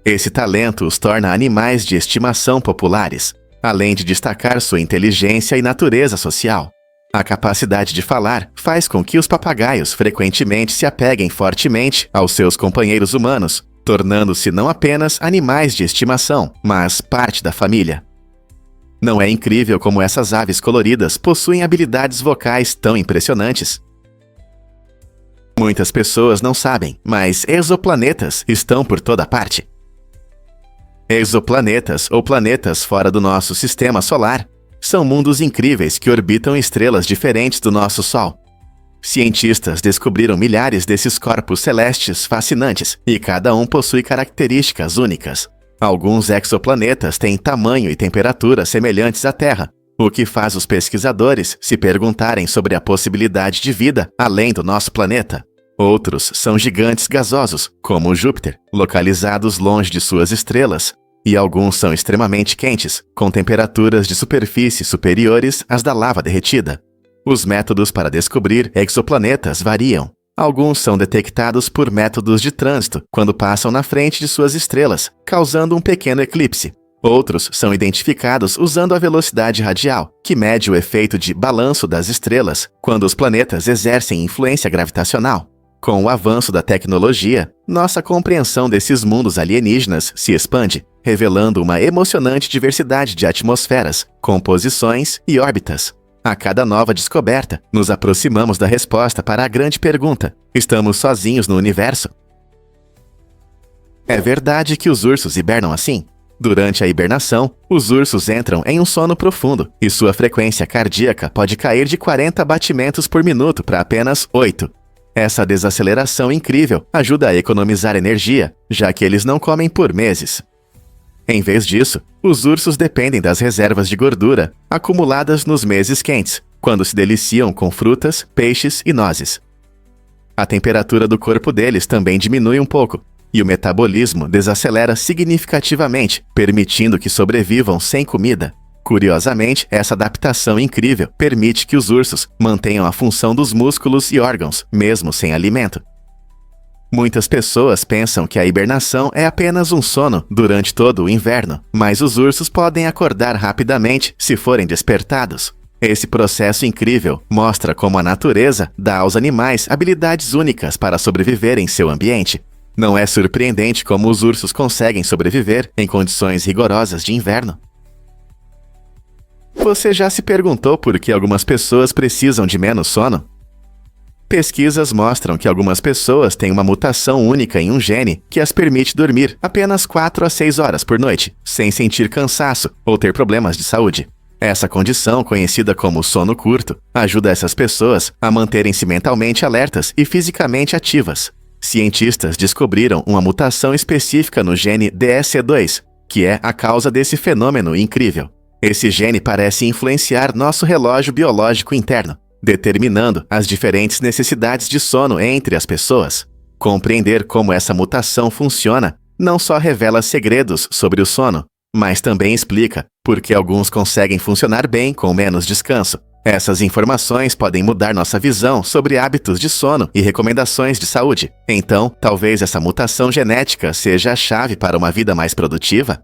Esse talento os torna animais de estimação populares, além de destacar sua inteligência e natureza social. A capacidade de falar faz com que os papagaios frequentemente se apeguem fortemente aos seus companheiros humanos, tornando-se não apenas animais de estimação, mas parte da família. Não é incrível como essas aves coloridas possuem habilidades vocais tão impressionantes? Muitas pessoas não sabem, mas exoplanetas estão por toda parte. Exoplanetas, ou planetas fora do nosso sistema solar, são mundos incríveis que orbitam estrelas diferentes do nosso Sol. Cientistas descobriram milhares desses corpos celestes fascinantes, e cada um possui características únicas. Alguns exoplanetas têm tamanho e temperatura semelhantes à Terra, o que faz os pesquisadores se perguntarem sobre a possibilidade de vida além do nosso planeta. Outros são gigantes gasosos, como Júpiter, localizados longe de suas estrelas, e alguns são extremamente quentes, com temperaturas de superfície superiores às da lava derretida. Os métodos para descobrir exoplanetas variam. Alguns são detectados por métodos de trânsito quando passam na frente de suas estrelas, causando um pequeno eclipse. Outros são identificados usando a velocidade radial, que mede o efeito de balanço das estrelas quando os planetas exercem influência gravitacional. Com o avanço da tecnologia, nossa compreensão desses mundos alienígenas se expande, revelando uma emocionante diversidade de atmosferas, composições e órbitas. A cada nova descoberta, nos aproximamos da resposta para a grande pergunta: estamos sozinhos no universo? É verdade que os ursos hibernam assim? Durante a hibernação, os ursos entram em um sono profundo e sua frequência cardíaca pode cair de 40 batimentos por minuto para apenas 8. Essa desaceleração incrível ajuda a economizar energia, já que eles não comem por meses. Em vez disso, os ursos dependem das reservas de gordura acumuladas nos meses quentes, quando se deliciam com frutas, peixes e nozes. A temperatura do corpo deles também diminui um pouco, e o metabolismo desacelera significativamente, permitindo que sobrevivam sem comida. Curiosamente, essa adaptação incrível permite que os ursos mantenham a função dos músculos e órgãos, mesmo sem alimento. Muitas pessoas pensam que a hibernação é apenas um sono durante todo o inverno, mas os ursos podem acordar rapidamente se forem despertados. Esse processo incrível mostra como a natureza dá aos animais habilidades únicas para sobreviver em seu ambiente. Não é surpreendente como os ursos conseguem sobreviver em condições rigorosas de inverno. Você já se perguntou por que algumas pessoas precisam de menos sono? Pesquisas mostram que algumas pessoas têm uma mutação única em um gene que as permite dormir apenas 4 a 6 horas por noite, sem sentir cansaço ou ter problemas de saúde. Essa condição, conhecida como sono curto, ajuda essas pessoas a manterem-se mentalmente alertas e fisicamente ativas. Cientistas descobriram uma mutação específica no gene DSC2, que é a causa desse fenômeno incrível. Esse gene parece influenciar nosso relógio biológico interno, determinando as diferentes necessidades de sono entre as pessoas. Compreender como essa mutação funciona não só revela segredos sobre o sono, mas também explica por que alguns conseguem funcionar bem com menos descanso. Essas informações podem mudar nossa visão sobre hábitos de sono e recomendações de saúde. Então, talvez essa mutação genética seja a chave para uma vida mais produtiva?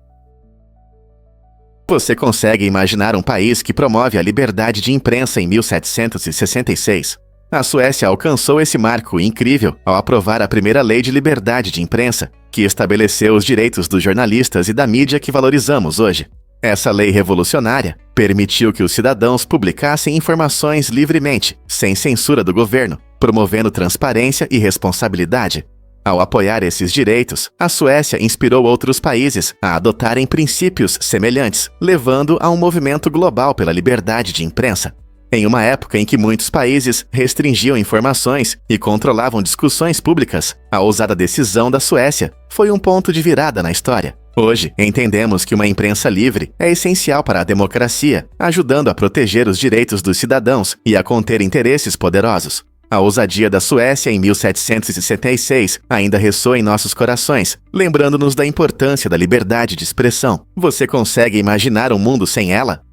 Você consegue imaginar um país que promove a liberdade de imprensa em 1766? A Suécia alcançou esse marco incrível ao aprovar a primeira lei de liberdade de imprensa, que estabeleceu os direitos dos jornalistas e da mídia que valorizamos hoje. Essa lei revolucionária permitiu que os cidadãos publicassem informações livremente, sem censura do governo, promovendo transparência e responsabilidade. Ao apoiar esses direitos, a Suécia inspirou outros países a adotarem princípios semelhantes, levando a um movimento global pela liberdade de imprensa. Em uma época em que muitos países restringiam informações e controlavam discussões públicas, a ousada decisão da Suécia foi um ponto de virada na história. Hoje, entendemos que uma imprensa livre é essencial para a democracia, ajudando a proteger os direitos dos cidadãos e a conter interesses poderosos. A ousadia da Suécia em 1766 ainda ressoa em nossos corações, lembrando-nos da importância da liberdade de expressão. Você consegue imaginar um mundo sem ela?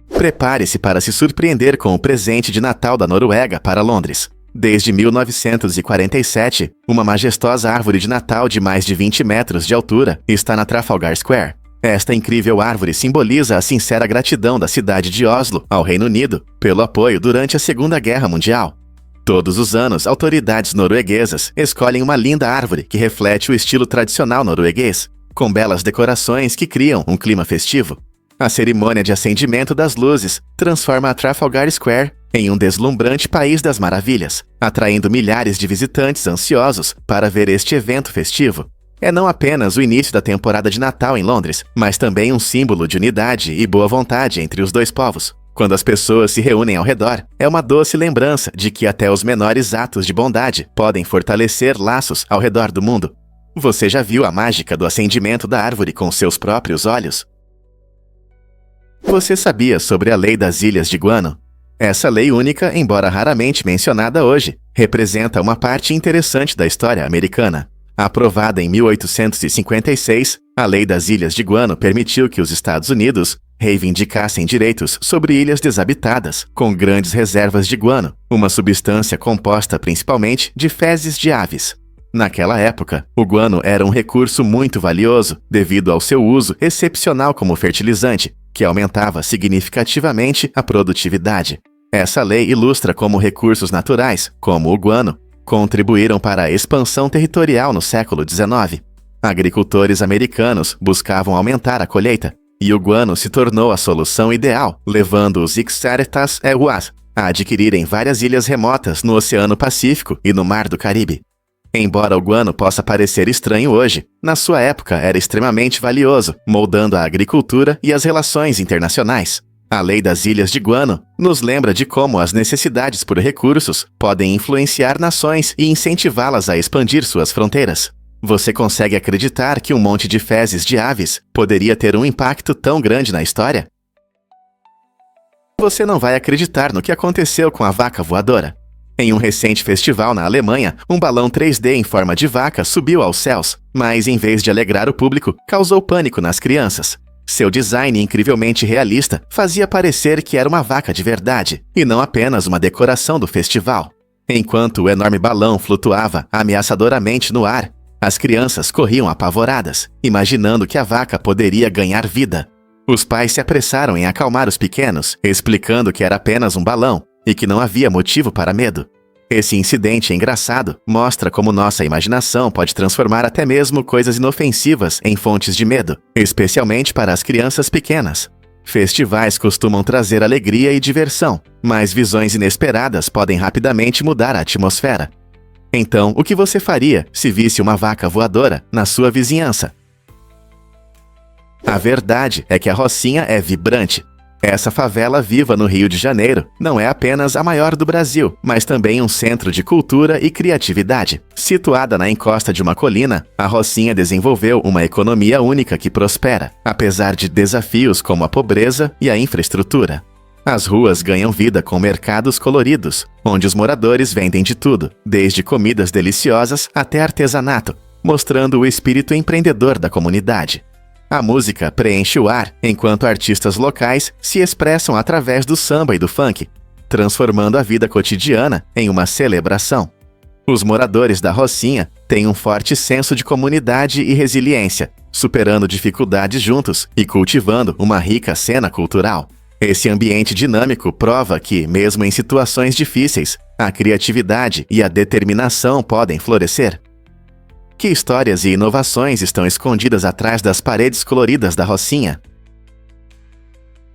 Prepare-se para se surpreender com o presente de Natal da Noruega para Londres. Desde 1947, uma majestosa árvore de Natal de mais de 20 metros de altura está na Trafalgar Square. Esta incrível árvore simboliza a sincera gratidão da cidade de Oslo ao Reino Unido pelo apoio durante a Segunda Guerra Mundial. Todos os anos, autoridades norueguesas escolhem uma linda árvore que reflete o estilo tradicional norueguês, com belas decorações que criam um clima festivo. A cerimônia de acendimento das luzes transforma a Trafalgar Square em um deslumbrante país das maravilhas, atraindo milhares de visitantes ansiosos para ver este evento festivo. É não apenas o início da temporada de Natal em Londres, mas também um símbolo de unidade e boa vontade entre os dois povos. Quando as pessoas se reúnem ao redor, é uma doce lembrança de que até os menores atos de bondade podem fortalecer laços ao redor do mundo. Você já viu a mágica do acendimento da árvore com seus próprios olhos? Você sabia sobre a Lei das Ilhas de Guano? Essa lei única, embora raramente mencionada hoje, representa uma parte interessante da história americana. Aprovada em 1856, a Lei das Ilhas de Guano permitiu que os Estados Unidos reivindicassem direitos sobre ilhas desabitadas, com grandes reservas de guano, uma substância composta principalmente de fezes de aves. Naquela época, o guano era um recurso muito valioso devido ao seu uso excepcional como fertilizante, que aumentava significativamente a produtividade. Essa lei ilustra como recursos naturais, como o guano, contribuíram para a expansão territorial no século XIX. Agricultores americanos buscavam aumentar a colheita, e o guano se tornou a solução ideal, levando os Ixaretas Ewas a adquirirem várias ilhas remotas no Oceano Pacífico e no Mar do Caribe. Embora o guano possa parecer estranho hoje, na sua época era extremamente valioso, moldando a agricultura e as relações internacionais. A lei das Ilhas de Guano nos lembra de como as necessidades por recursos podem influenciar nações e incentivá-las a expandir suas fronteiras. Você consegue acreditar que um monte de fezes de aves poderia ter um impacto tão grande na história? Você não vai acreditar no que aconteceu com a vaca voadora. Em um recente festival na Alemanha, um balão 3D em forma de vaca subiu aos céus, mas em vez de alegrar o público, causou pânico nas crianças. Seu design incrivelmente realista fazia parecer que era uma vaca de verdade, e não apenas uma decoração do festival. Enquanto o enorme balão flutuava ameaçadoramente no ar, as crianças corriam apavoradas, imaginando que a vaca poderia ganhar vida. Os pais se apressaram em acalmar os pequenos, explicando que era apenas um balão e que não havia motivo para medo. Esse incidente engraçado mostra como nossa imaginação pode transformar até mesmo coisas inofensivas em fontes de medo, especialmente para as crianças pequenas. Festivais costumam trazer alegria e diversão, mas visões inesperadas podem rapidamente mudar a atmosfera. Então, o que você faria se visse uma vaca voadora na sua vizinhança? A verdade é que a Rocinha é vibrante. Essa favela viva no Rio de Janeiro não é apenas a maior do Brasil, mas também um centro de cultura e criatividade. Situada na encosta de uma colina, a Rocinha desenvolveu uma economia única que prospera, apesar de desafios como a pobreza e a infraestrutura. As ruas ganham vida com mercados coloridos, onde os moradores vendem de tudo, desde comidas deliciosas até artesanato, mostrando o espírito empreendedor da comunidade. A música preenche o ar, enquanto artistas locais se expressam através do samba e do funk, transformando a vida cotidiana em uma celebração. Os moradores da Rocinha têm um forte senso de comunidade e resiliência, superando dificuldades juntos e cultivando uma rica cena cultural. Esse ambiente dinâmico prova que, mesmo em situações difíceis, a criatividade e a determinação podem florescer. Que histórias e inovações estão escondidas atrás das paredes coloridas da Rocinha?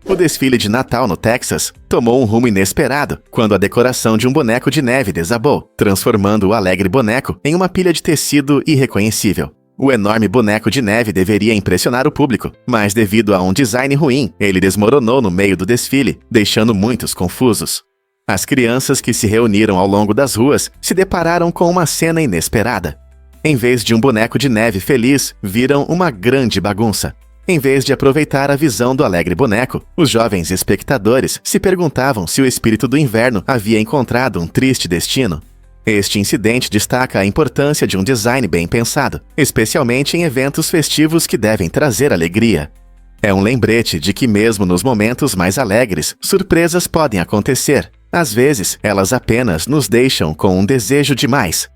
O desfile de Natal no Texas tomou um rumo inesperado quando a decoração de um boneco de neve desabou, transformando o alegre boneco em uma pilha de tecido irreconhecível. O enorme boneco de neve deveria impressionar o público, mas devido a um design ruim, ele desmoronou no meio do desfile, deixando muitos confusos. As crianças que se reuniram ao longo das ruas se depararam com uma cena inesperada. Em vez de um boneco de neve feliz, viram uma grande bagunça. Em vez de aproveitar a visão do alegre boneco, os jovens espectadores se perguntavam se o espírito do inverno havia encontrado um triste destino. Este incidente destaca a importância de um design bem pensado, especialmente em eventos festivos que devem trazer alegria. É um lembrete de que mesmo nos momentos mais alegres, surpresas podem acontecer. Às vezes, elas apenas nos deixam com um desejo de mais.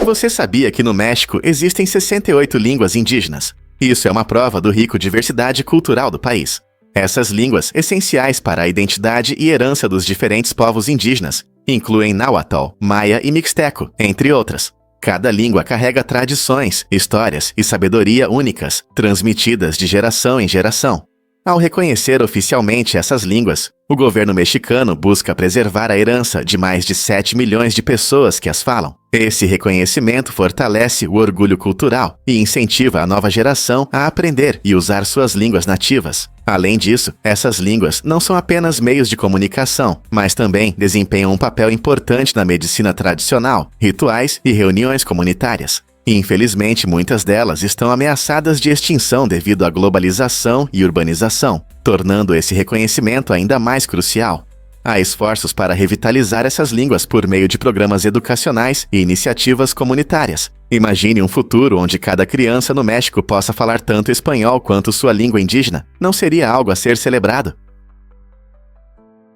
Você sabia que no México existem 68 línguas indígenas? Isso é uma prova do rico diversidade cultural do país. Essas línguas, essenciais para a identidade e herança dos diferentes povos indígenas, incluem Náhuatl, Maia e Mixteco, entre outras. Cada língua carrega tradições, histórias e sabedoria únicas, transmitidas de geração em geração. Ao reconhecer oficialmente essas línguas, o governo mexicano busca preservar a herança de mais de 7 milhões de pessoas que as falam. Esse reconhecimento fortalece o orgulho cultural e incentiva a nova geração a aprender e usar suas línguas nativas. Além disso, essas línguas não são apenas meios de comunicação, mas também desempenham um papel importante na medicina tradicional, rituais e reuniões comunitárias. Infelizmente, muitas delas estão ameaçadas de extinção devido à globalização e urbanização, tornando esse reconhecimento ainda mais crucial. Há esforços para revitalizar essas línguas por meio de programas educacionais e iniciativas comunitárias. Imagine um futuro onde cada criança no México possa falar tanto espanhol quanto sua língua indígena. Não seria algo a ser celebrado?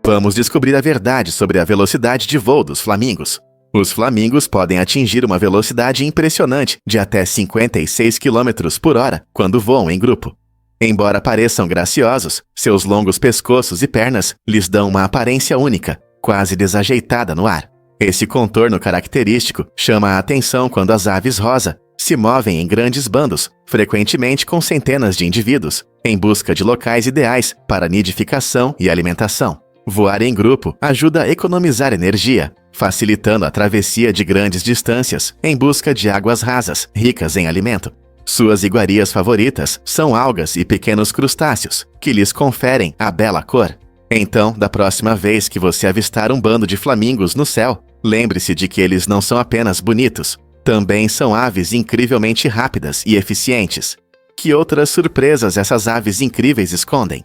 Vamos descobrir a verdade sobre a velocidade de voo dos flamingos. Os flamingos podem atingir uma velocidade impressionante de até 56 km por hora quando voam em grupo. Embora pareçam graciosos, seus longos pescoços e pernas lhes dão uma aparência única, quase desajeitada no ar. Esse contorno característico chama a atenção quando as aves rosa se movem em grandes bandos, frequentemente com centenas de indivíduos, em busca de locais ideais para nidificação e alimentação. Voar em grupo ajuda a economizar energia, facilitando a travessia de grandes distâncias em busca de águas rasas, ricas em alimento. Suas iguarias favoritas são algas e pequenos crustáceos, que lhes conferem a bela cor. Então, da próxima vez que você avistar um bando de flamingos no céu, lembre-se de que eles não são apenas bonitos, também são aves incrivelmente rápidas e eficientes. Que outras surpresas essas aves incríveis escondem?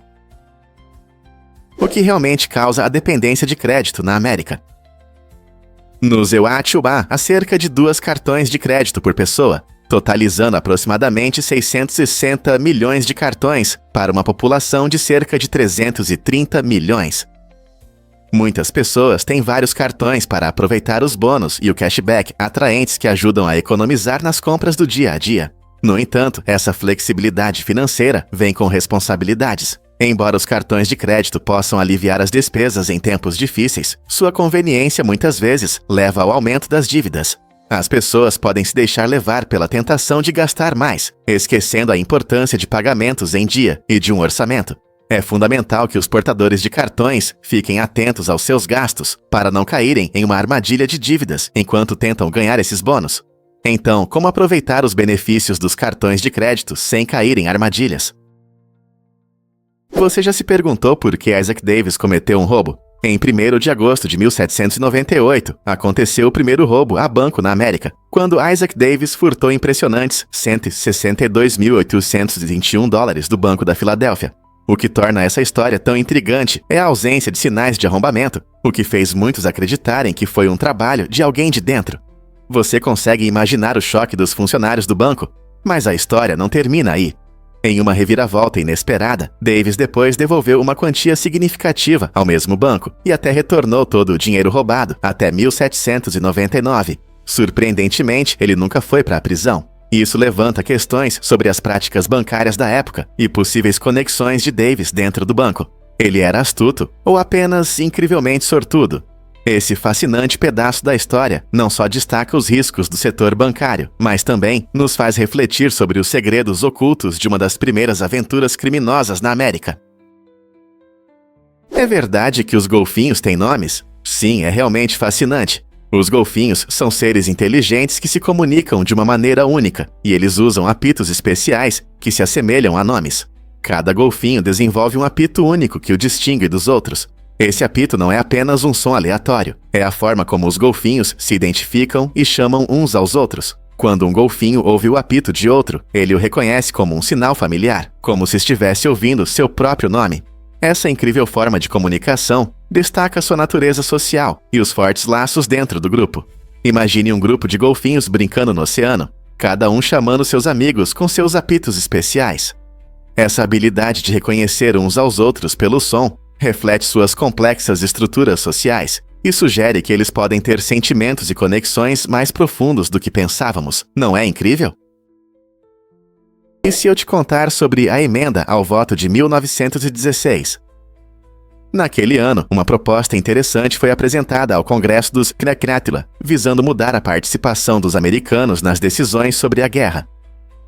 O que realmente causa a dependência de crédito na América? Nos Euatiubá, há cerca de 2 cartões de crédito por pessoa, totalizando aproximadamente 660 milhões de cartões para uma população de cerca de 330 milhões. Muitas pessoas têm vários cartões para aproveitar os bônus e o cashback atraentes que ajudam a economizar nas compras do dia a dia. No entanto, essa flexibilidade financeira vem com responsabilidades. Embora os cartões de crédito possam aliviar as despesas em tempos difíceis, sua conveniência muitas vezes leva ao aumento das dívidas. As pessoas podem se deixar levar pela tentação de gastar mais, esquecendo a importância de pagamentos em dia e de um orçamento. É fundamental que os portadores de cartões fiquem atentos aos seus gastos para não caírem em uma armadilha de dívidas enquanto tentam ganhar esses bônus. Então, como aproveitar os benefícios dos cartões de crédito sem cair em armadilhas? Você já se perguntou por que Isaac Davis cometeu um roubo? Em 1º de agosto de 1798, aconteceu o primeiro roubo a banco na América, quando Isaac Davis furtou impressionantes $162.821 do Banco da Filadélfia. O que torna essa história tão intrigante é a ausência de sinais de arrombamento, o que fez muitos acreditarem que foi um trabalho de alguém de dentro. Você consegue imaginar o choque dos funcionários do banco? Mas a história não termina aí. Em uma reviravolta inesperada, Davis depois devolveu uma quantia significativa ao mesmo banco e até retornou todo o dinheiro roubado até 1799. Surpreendentemente, ele nunca foi para a prisão. Isso levanta questões sobre as práticas bancárias da época e possíveis conexões de Davis dentro do banco. Ele era astuto ou apenas incrivelmente sortudo? Esse fascinante pedaço da história não só destaca os riscos do setor bancário, mas também nos faz refletir sobre os segredos ocultos de uma das primeiras aventuras criminosas na América. É verdade que os golfinhos têm nomes? Sim, é realmente fascinante. Os golfinhos são seres inteligentes que se comunicam de uma maneira única, e eles usam apitos especiais que se assemelham a nomes. Cada golfinho desenvolve um apito único que o distingue dos outros. Esse apito não é apenas um som aleatório, é a forma como os golfinhos se identificam e chamam uns aos outros. Quando um golfinho ouve o apito de outro, ele o reconhece como um sinal familiar, como se estivesse ouvindo seu próprio nome. Essa incrível forma de comunicação destaca sua natureza social e os fortes laços dentro do grupo. Imagine um grupo de golfinhos brincando no oceano, cada um chamando seus amigos com seus apitos especiais. Essa habilidade de reconhecer uns aos outros pelo som reflete suas complexas estruturas sociais e sugere que eles podem ter sentimentos e conexões mais profundos do que pensávamos. Não é incrível? E se eu te contar sobre a emenda ao voto de 1916? Naquele ano, uma proposta interessante foi apresentada ao Congresso dos Knacknatila, visando mudar a participação dos americanos nas decisões sobre a guerra.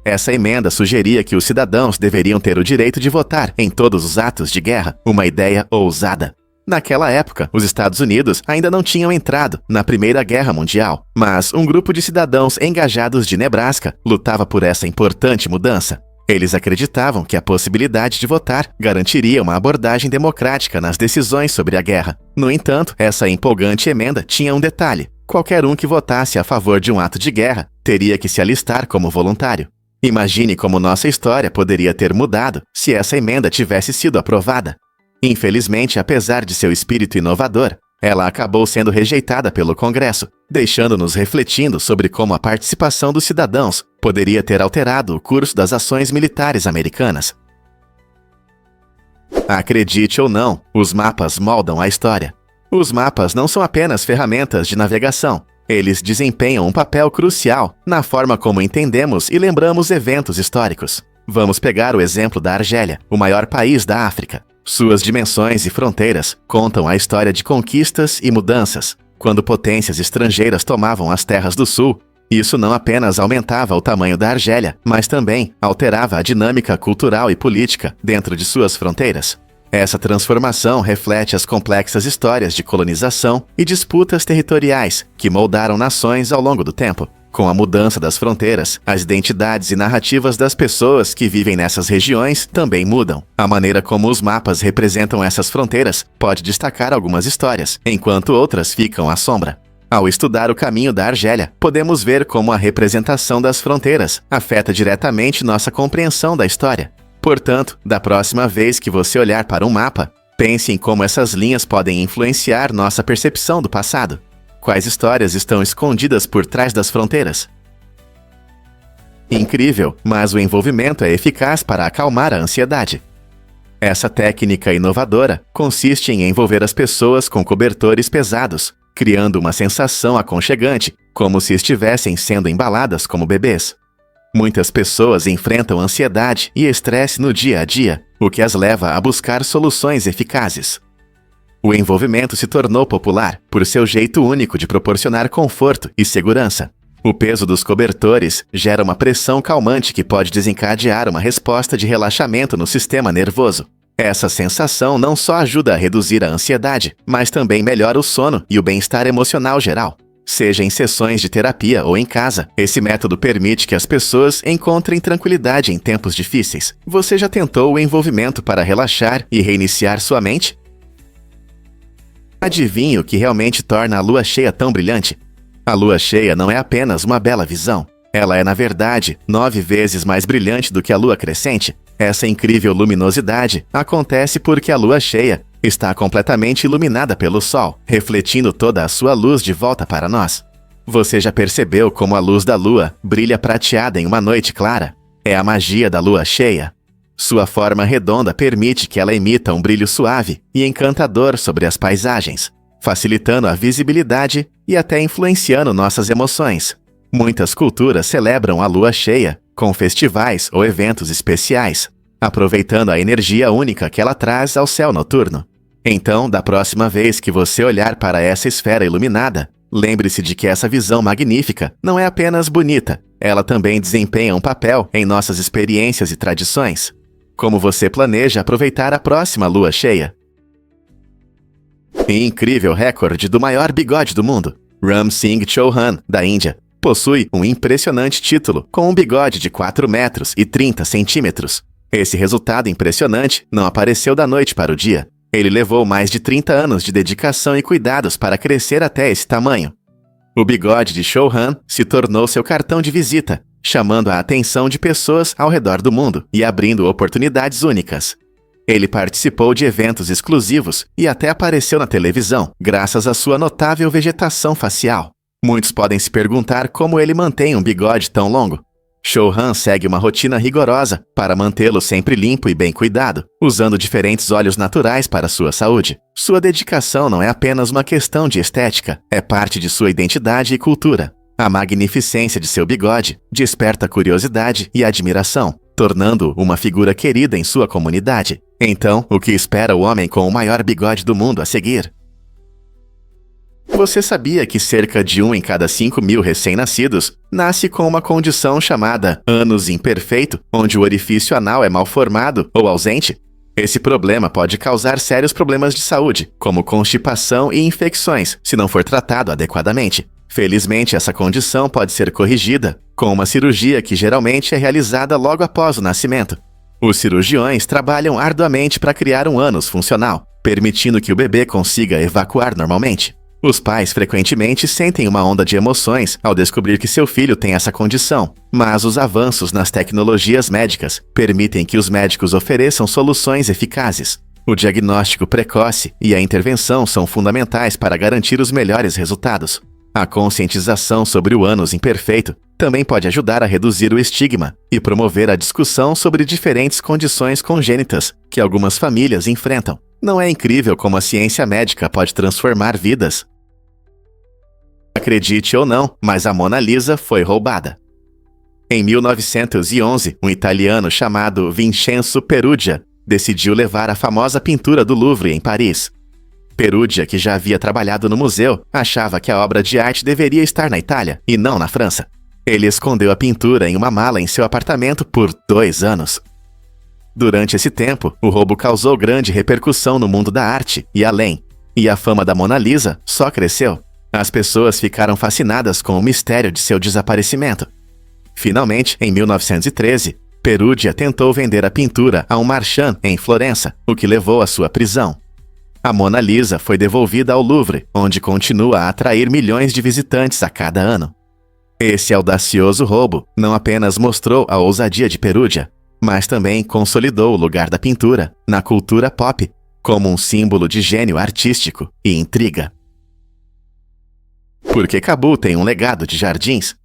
Essa emenda sugeria que os cidadãos deveriam ter o direito de votar em todos os atos de guerra, uma ideia ousada. Naquela época, os Estados Unidos ainda não tinham entrado na Primeira Guerra Mundial, mas um grupo de cidadãos engajados de Nebraska lutava por essa importante mudança. Eles acreditavam que a possibilidade de votar garantiria uma abordagem democrática nas decisões sobre a guerra. No entanto, essa empolgante emenda tinha um detalhe: qualquer um que votasse a favor de um ato de guerra teria que se alistar como voluntário. Imagine como nossa história poderia ter mudado se essa emenda tivesse sido aprovada. Infelizmente, apesar de seu espírito inovador, ela acabou sendo rejeitada pelo Congresso, deixando-nos refletindo sobre como a participação dos cidadãos poderia ter alterado o curso das ações militares americanas. Acredite ou não, os mapas moldam a história. Os mapas não são apenas ferramentas de navegação. Eles desempenham um papel crucial na forma como entendemos e lembramos eventos históricos. Vamos pegar o exemplo da Argélia, o maior país da África. Suas dimensões e fronteiras contam a história de conquistas e mudanças. Quando potências estrangeiras tomavam as terras do sul, isso não apenas aumentava o tamanho da Argélia, mas também alterava a dinâmica cultural e política dentro de suas fronteiras. Essa transformação reflete as complexas histórias de colonização e disputas territoriais que moldaram nações ao longo do tempo. Com a mudança das fronteiras, as identidades e narrativas das pessoas que vivem nessas regiões também mudam. A maneira como os mapas representam essas fronteiras pode destacar algumas histórias, enquanto outras ficam à sombra. Ao estudar o caminho da Argélia, podemos ver como a representação das fronteiras afeta diretamente nossa compreensão da história. Portanto, da próxima vez que você olhar para um mapa, pense em como essas linhas podem influenciar nossa percepção do passado. Quais histórias estão escondidas por trás das fronteiras? Incrível, mas o envolvimento é eficaz para acalmar a ansiedade. Essa técnica inovadora consiste em envolver as pessoas com cobertores pesados, criando uma sensação aconchegante, como se estivessem sendo embaladas como bebês. Muitas pessoas enfrentam ansiedade e estresse no dia a dia, o que as leva a buscar soluções eficazes. O envolvimento se tornou popular por seu jeito único de proporcionar conforto e segurança. O peso dos cobertores gera uma pressão calmante que pode desencadear uma resposta de relaxamento no sistema nervoso. Essa sensação não só ajuda a reduzir a ansiedade, mas também melhora o sono e o bem-estar emocional geral. Seja em sessões de terapia ou em casa, esse método permite que as pessoas encontrem tranquilidade em tempos difíceis. Você já tentou o envolvimento para relaxar e reiniciar sua mente? Adivinhe o que realmente torna a lua cheia tão brilhante? A lua cheia não é apenas uma bela visão. Ela é, na verdade, 9 vezes mais brilhante do que a lua crescente. Essa incrível luminosidade acontece porque a lua cheia está completamente iluminada pelo sol, refletindo toda a sua luz de volta para nós. Você já percebeu como a luz da lua brilha prateada em uma noite clara? É a magia da lua cheia. Sua forma redonda permite que ela emita um brilho suave e encantador sobre as paisagens, facilitando a visibilidade e até influenciando nossas emoções. Muitas culturas celebram a lua cheia com festivais ou eventos especiais, aproveitando a energia única que ela traz ao céu noturno. Então, da próxima vez que você olhar para essa esfera iluminada, lembre-se de que essa visão magnífica não é apenas bonita, ela também desempenha um papel em nossas experiências e tradições. Como você planeja aproveitar a próxima lua cheia? Incrível recorde do maior bigode do mundo. Ram Singh Chauhan, da Índia, possui um impressionante título com um bigode de 4 metros e 30 centímetros. Esse resultado impressionante não apareceu da noite para o dia. Ele levou mais de 30 anos de dedicação e cuidados para crescer até esse tamanho. O bigode de Chauhan se tornou seu cartão de visita, chamando a atenção de pessoas ao redor do mundo e abrindo oportunidades únicas. Ele participou de eventos exclusivos e até apareceu na televisão, graças à sua notável vegetação facial. Muitos podem se perguntar como ele mantém um bigode tão longo. Chauhan segue uma rotina rigorosa para mantê-lo sempre limpo e bem cuidado, usando diferentes óleos naturais para sua saúde. Sua dedicação não é apenas uma questão de estética, é parte de sua identidade e cultura. A magnificência de seu bigode desperta curiosidade e admiração, tornando-o uma figura querida em sua comunidade. Então, o que espera o homem com o maior bigode do mundo a seguir? Você sabia que cerca de 1 em cada 5.000 recém-nascidos nasce com uma condição chamada ânus imperfeito, onde o orifício anal é mal formado ou ausente? Esse problema pode causar sérios problemas de saúde, como constipação e infecções, se não for tratado adequadamente. Felizmente, essa condição pode ser corrigida com uma cirurgia que geralmente é realizada logo após o nascimento. Os cirurgiões trabalham arduamente para criar um ânus funcional, permitindo que o bebê consiga evacuar normalmente. Os pais frequentemente sentem uma onda de emoções ao descobrir que seu filho tem essa condição, mas os avanços nas tecnologias médicas permitem que os médicos ofereçam soluções eficazes. O diagnóstico precoce e a intervenção são fundamentais para garantir os melhores resultados. A conscientização sobre o ânus imperfeito também pode ajudar a reduzir o estigma e promover a discussão sobre diferentes condições congênitas que algumas famílias enfrentam. Não é incrível como a ciência médica pode transformar vidas? Acredite ou não, mas a Mona Lisa foi roubada. Em 1911, um italiano chamado Vincenzo Perugia decidiu levar a famosa pintura do Louvre em Paris. Perugia, que já havia trabalhado no museu, achava que a obra de arte deveria estar na Itália e não na França. Ele escondeu a pintura em uma mala em seu apartamento por 2 anos. Durante esse tempo, o roubo causou grande repercussão no mundo da arte e além, e a fama da Mona Lisa só cresceu. As pessoas ficaram fascinadas com o mistério de seu desaparecimento. Finalmente, em 1913, Perugia tentou vender a pintura a um marchand em Florença, o que levou à sua prisão. A Mona Lisa foi devolvida ao Louvre, onde continua a atrair milhões de visitantes a cada ano. Esse audacioso roubo não apenas mostrou a ousadia de Perugia, mas também consolidou o lugar da pintura na cultura pop como um símbolo de gênio artístico e intriga. Por que Cabul tem um legado de jardins?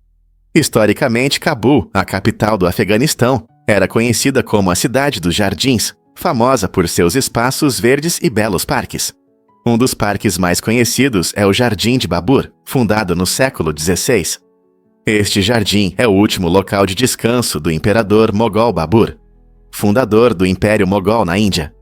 Historicamente, Cabul, a capital do Afeganistão, era conhecida como a Cidade dos Jardins, famosa por seus espaços verdes e belos parques. Um dos parques mais conhecidos é o Jardim de Babur, fundado no século XVI. Este jardim é o último local de descanso do imperador Mogol Babur, fundador do Império Mogol na Índia.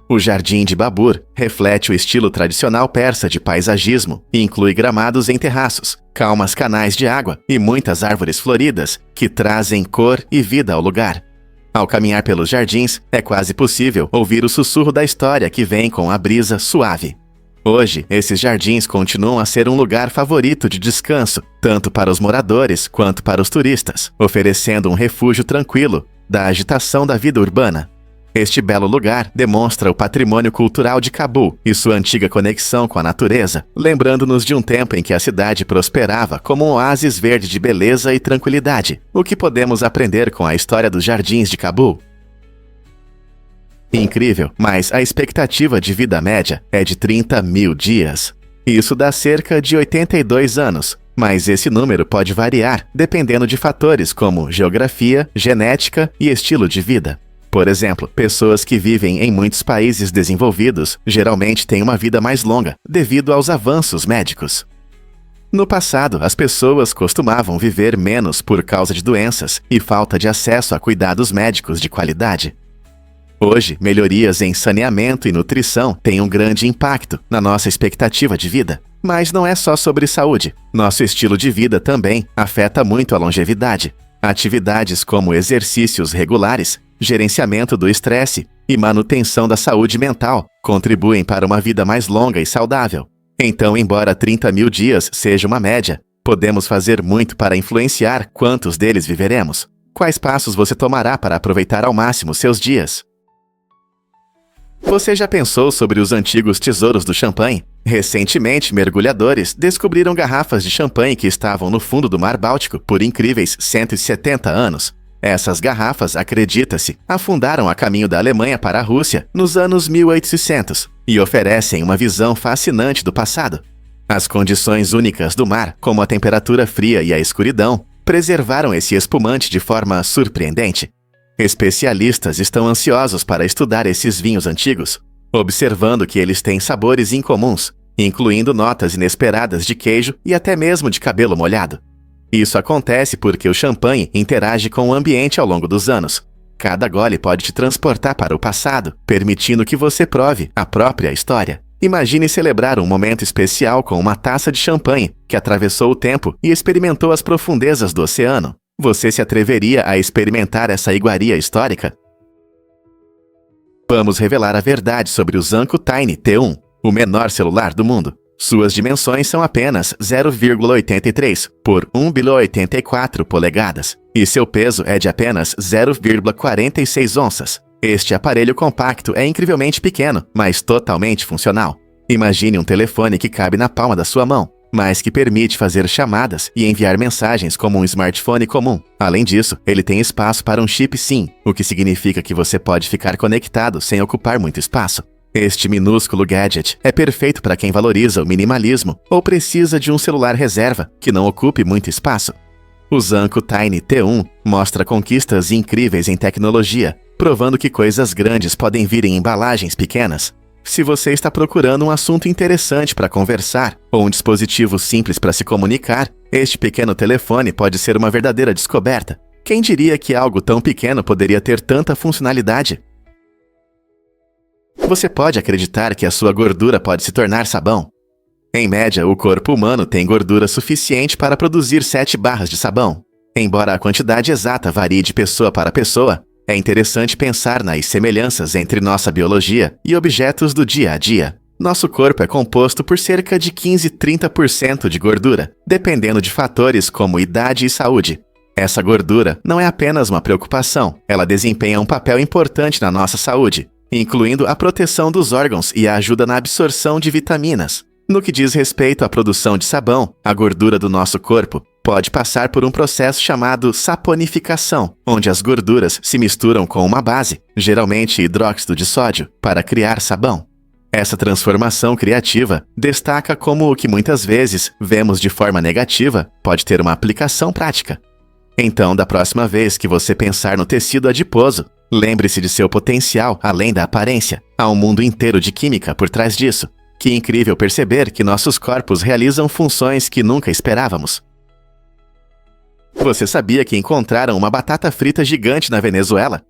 O Jardim de Babur reflete o estilo tradicional persa de paisagismo e inclui gramados em terraços, calmas canais de água e muitas árvores floridas que trazem cor e vida ao lugar. Ao caminhar pelos jardins, é quase possível ouvir o sussurro da história que vem com a brisa suave. Hoje, esses jardins continuam a ser um lugar favorito de descanso, tanto para os moradores quanto para os turistas, oferecendo um refúgio tranquilo da agitação da vida urbana. Este belo lugar demonstra o patrimônio cultural de Cabul e sua antiga conexão com a natureza, lembrando-nos de um tempo em que a cidade prosperava como um oásis verde de beleza e tranquilidade. O que podemos aprender com a história dos jardins de Cabul? Incrível, mas a expectativa de vida média é de 30 mil dias. Isso dá cerca de 82 anos, mas esse número pode variar dependendo de fatores como geografia, genética e estilo de vida. Por exemplo, pessoas que vivem em muitos países desenvolvidos geralmente têm uma vida mais longa, devido aos avanços médicos. No passado, as pessoas costumavam viver menos por causa de doenças e falta de acesso a cuidados médicos de qualidade. Hoje, melhorias em saneamento e nutrição têm um grande impacto na nossa expectativa de vida. Mas não é só sobre saúde. Nosso estilo de vida também afeta muito a longevidade. Atividades como exercícios regulares, gerenciamento do estresse e manutenção da saúde mental contribuem para uma vida mais longa e saudável. Então, embora 30 mil dias seja uma média, podemos fazer muito para influenciar quantos deles viveremos. Quais passos você tomará para aproveitar ao máximo seus dias? Você já pensou sobre os antigos tesouros do champanhe? Recentemente, mergulhadores descobriram garrafas de champanhe que estavam no fundo do Mar Báltico por incríveis 170 anos. Essas garrafas, acredita-se, afundaram a caminho da Alemanha para a Rússia nos anos 1800 e oferecem uma visão fascinante do passado. As condições únicas do mar, como a temperatura fria e a escuridão, preservaram esse espumante de forma surpreendente. Especialistas estão ansiosos para estudar esses vinhos antigos, observando que eles têm sabores incomuns, incluindo notas inesperadas de queijo e até mesmo de cabelo molhado. Isso acontece porque o champanhe interage com o ambiente ao longo dos anos. Cada gole pode te transportar para o passado, permitindo que você prove a própria história. Imagine celebrar um momento especial com uma taça de champanhe que atravessou o tempo e experimentou as profundezas do oceano. Você se atreveria a experimentar essa iguaria histórica? Vamos revelar a verdade sobre o Zanco Tiny T1, o menor celular do mundo. Suas dimensões são apenas 0,83 por 1,84 polegadas e seu peso é de apenas 0,46 onças. Este aparelho compacto é incrivelmente pequeno, mas totalmente funcional. Imagine um telefone que cabe na palma da sua mão, mas que permite fazer chamadas e enviar mensagens como um smartphone comum. Além disso, ele tem espaço para um chip SIM, o que significa que você pode ficar conectado sem ocupar muito espaço. Este minúsculo gadget é perfeito para quem valoriza o minimalismo ou precisa de um celular reserva que não ocupe muito espaço. O Zanco Tiny T1 mostra conquistas incríveis em tecnologia, provando que coisas grandes podem vir em embalagens pequenas. Se você está procurando um assunto interessante para conversar ou um dispositivo simples para se comunicar, este pequeno telefone pode ser uma verdadeira descoberta. Quem diria que algo tão pequeno poderia ter tanta funcionalidade? Você pode acreditar que a sua gordura pode se tornar sabão? Em média, o corpo humano tem gordura suficiente para produzir 7 barras de sabão. Embora a quantidade exata varie de pessoa para pessoa, é interessante pensar nas semelhanças entre nossa biologia e objetos do dia a dia. Nosso corpo é composto por cerca de 15–30% de gordura, dependendo de fatores como idade e saúde. Essa gordura não é apenas uma preocupação, ela desempenha um papel importante na nossa saúde, incluindo a proteção dos órgãos e a ajuda na absorção de vitaminas. No que diz respeito à produção de sabão, a gordura do nosso corpo pode passar por um processo chamado saponificação, onde as gorduras se misturam com uma base, geralmente hidróxido de sódio, para criar sabão. Essa transformação criativa destaca como o que muitas vezes vemos de forma negativa pode ter uma aplicação prática. Então, da próxima vez que você pensar no tecido adiposo, lembre-se de seu potencial além da aparência. Há um mundo inteiro de química por trás disso. Que incrível perceber que nossos corpos realizam funções que nunca esperávamos. Você sabia que encontraram uma batata frita gigante na Venezuela?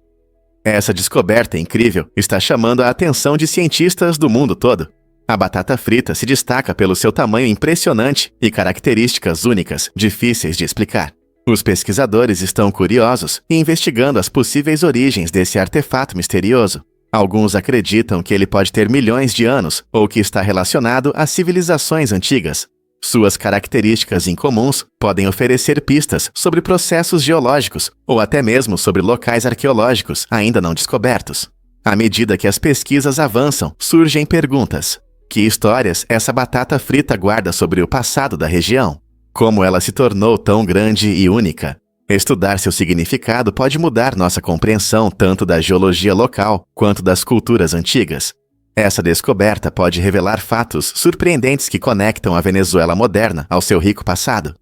Essa descoberta incrível está chamando a atenção de cientistas do mundo todo. A batata frita se destaca pelo seu tamanho impressionante e características únicas, difíceis de explicar. Os pesquisadores estão curiosos e investigando as possíveis origens desse artefato misterioso. Alguns acreditam que ele pode ter milhões de anos ou que está relacionado a civilizações antigas. Suas características incomuns podem oferecer pistas sobre processos geológicos ou até mesmo sobre locais arqueológicos ainda não descobertos. À medida que as pesquisas avançam, surgem perguntas. Que histórias essa batata frita guarda sobre o passado da região? Como ela se tornou tão grande e única? Estudar seu significado pode mudar nossa compreensão tanto da geologia local quanto das culturas antigas. Essa descoberta pode revelar fatos surpreendentes que conectam a Venezuela moderna ao seu rico passado.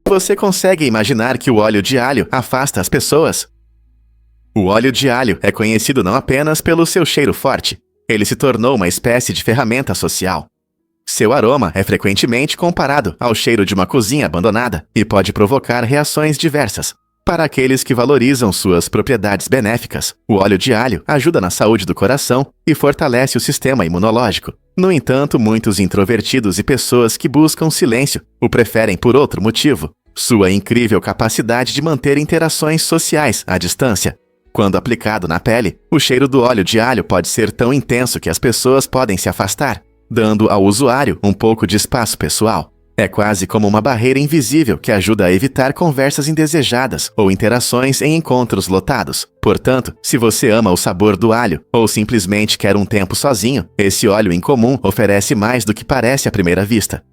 Você consegue imaginar que o óleo de alho afasta as pessoas? O óleo de alho é conhecido não apenas pelo seu cheiro forte, ele se tornou uma espécie de ferramenta social. Seu aroma é frequentemente comparado ao cheiro de uma cozinha abandonada e pode provocar reações diversas. Para aqueles que valorizam suas propriedades benéficas, o óleo de alho ajuda na saúde do coração e fortalece o sistema imunológico. No entanto, muitos introvertidos e pessoas que buscam silêncio o preferem por outro motivo: sua incrível capacidade de manter interações sociais à distância. Quando aplicado na pele, o cheiro do óleo de alho pode ser tão intenso que as pessoas podem se afastar, dando ao usuário um pouco de espaço pessoal. É quase como uma barreira invisível que ajuda a evitar conversas indesejadas ou interações em encontros lotados. Portanto, se você ama o sabor do alho ou simplesmente quer um tempo sozinho, esse óleo incomum oferece mais do que parece à primeira vista.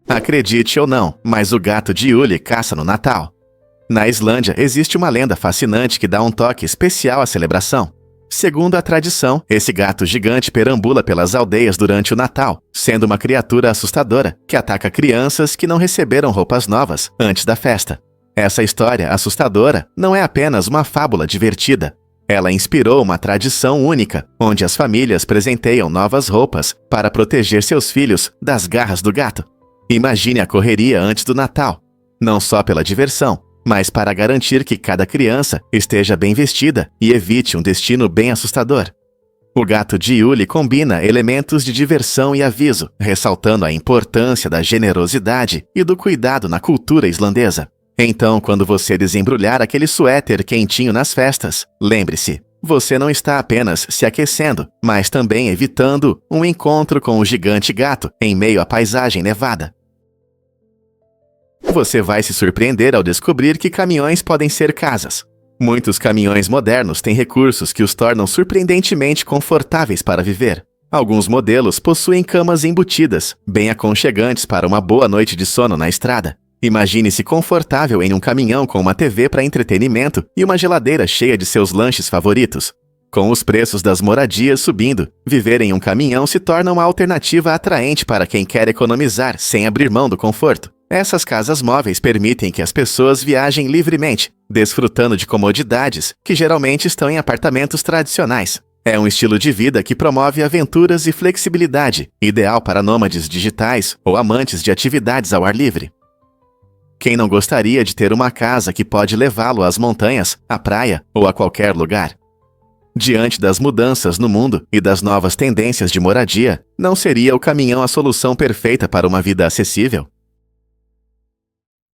Acredite ou não, mas o gato de Yule caça no Natal. Na Islândia, existe uma lenda fascinante que dá um toque especial à celebração. Segundo a tradição, esse gato gigante perambula pelas aldeias durante o Natal, sendo uma criatura assustadora que ataca crianças que não receberam roupas novas antes da festa. Essa história assustadora não é apenas uma fábula divertida. Ela inspirou uma tradição única, onde as famílias presenteiam novas roupas para proteger seus filhos das garras do gato. Imagine a correria antes do Natal, não só pela diversão, mas para garantir que cada criança esteja bem vestida e evite um destino bem assustador. O gato de Yule combina elementos de diversão e aviso, ressaltando a importância da generosidade e do cuidado na cultura islandesa. Então, quando você desembrulhar aquele suéter quentinho nas festas, lembre-se, você não está apenas se aquecendo, mas também evitando um encontro com o gigante gato em meio à paisagem nevada. Você vai se surpreender ao descobrir que caminhões podem ser casas. Muitos caminhões modernos têm recursos que os tornam surpreendentemente confortáveis para viver. Alguns modelos possuem camas embutidas, bem aconchegantes para uma boa noite de sono na estrada. Imagine-se confortável em um caminhão com uma TV para entretenimento e uma geladeira cheia de seus lanches favoritos. Com os preços das moradias subindo, viver em um caminhão se torna uma alternativa atraente para quem quer economizar sem abrir mão do conforto. Essas casas móveis permitem que as pessoas viajem livremente, desfrutando de comodidades que geralmente estão em apartamentos tradicionais. É um estilo de vida que promove aventuras e flexibilidade, ideal para nômades digitais ou amantes de atividades ao ar livre. Quem não gostaria de ter uma casa que pode levá-lo às montanhas, à praia ou a qualquer lugar? Diante das mudanças no mundo e das novas tendências de moradia, não seria o caminhão a solução perfeita para uma vida acessível?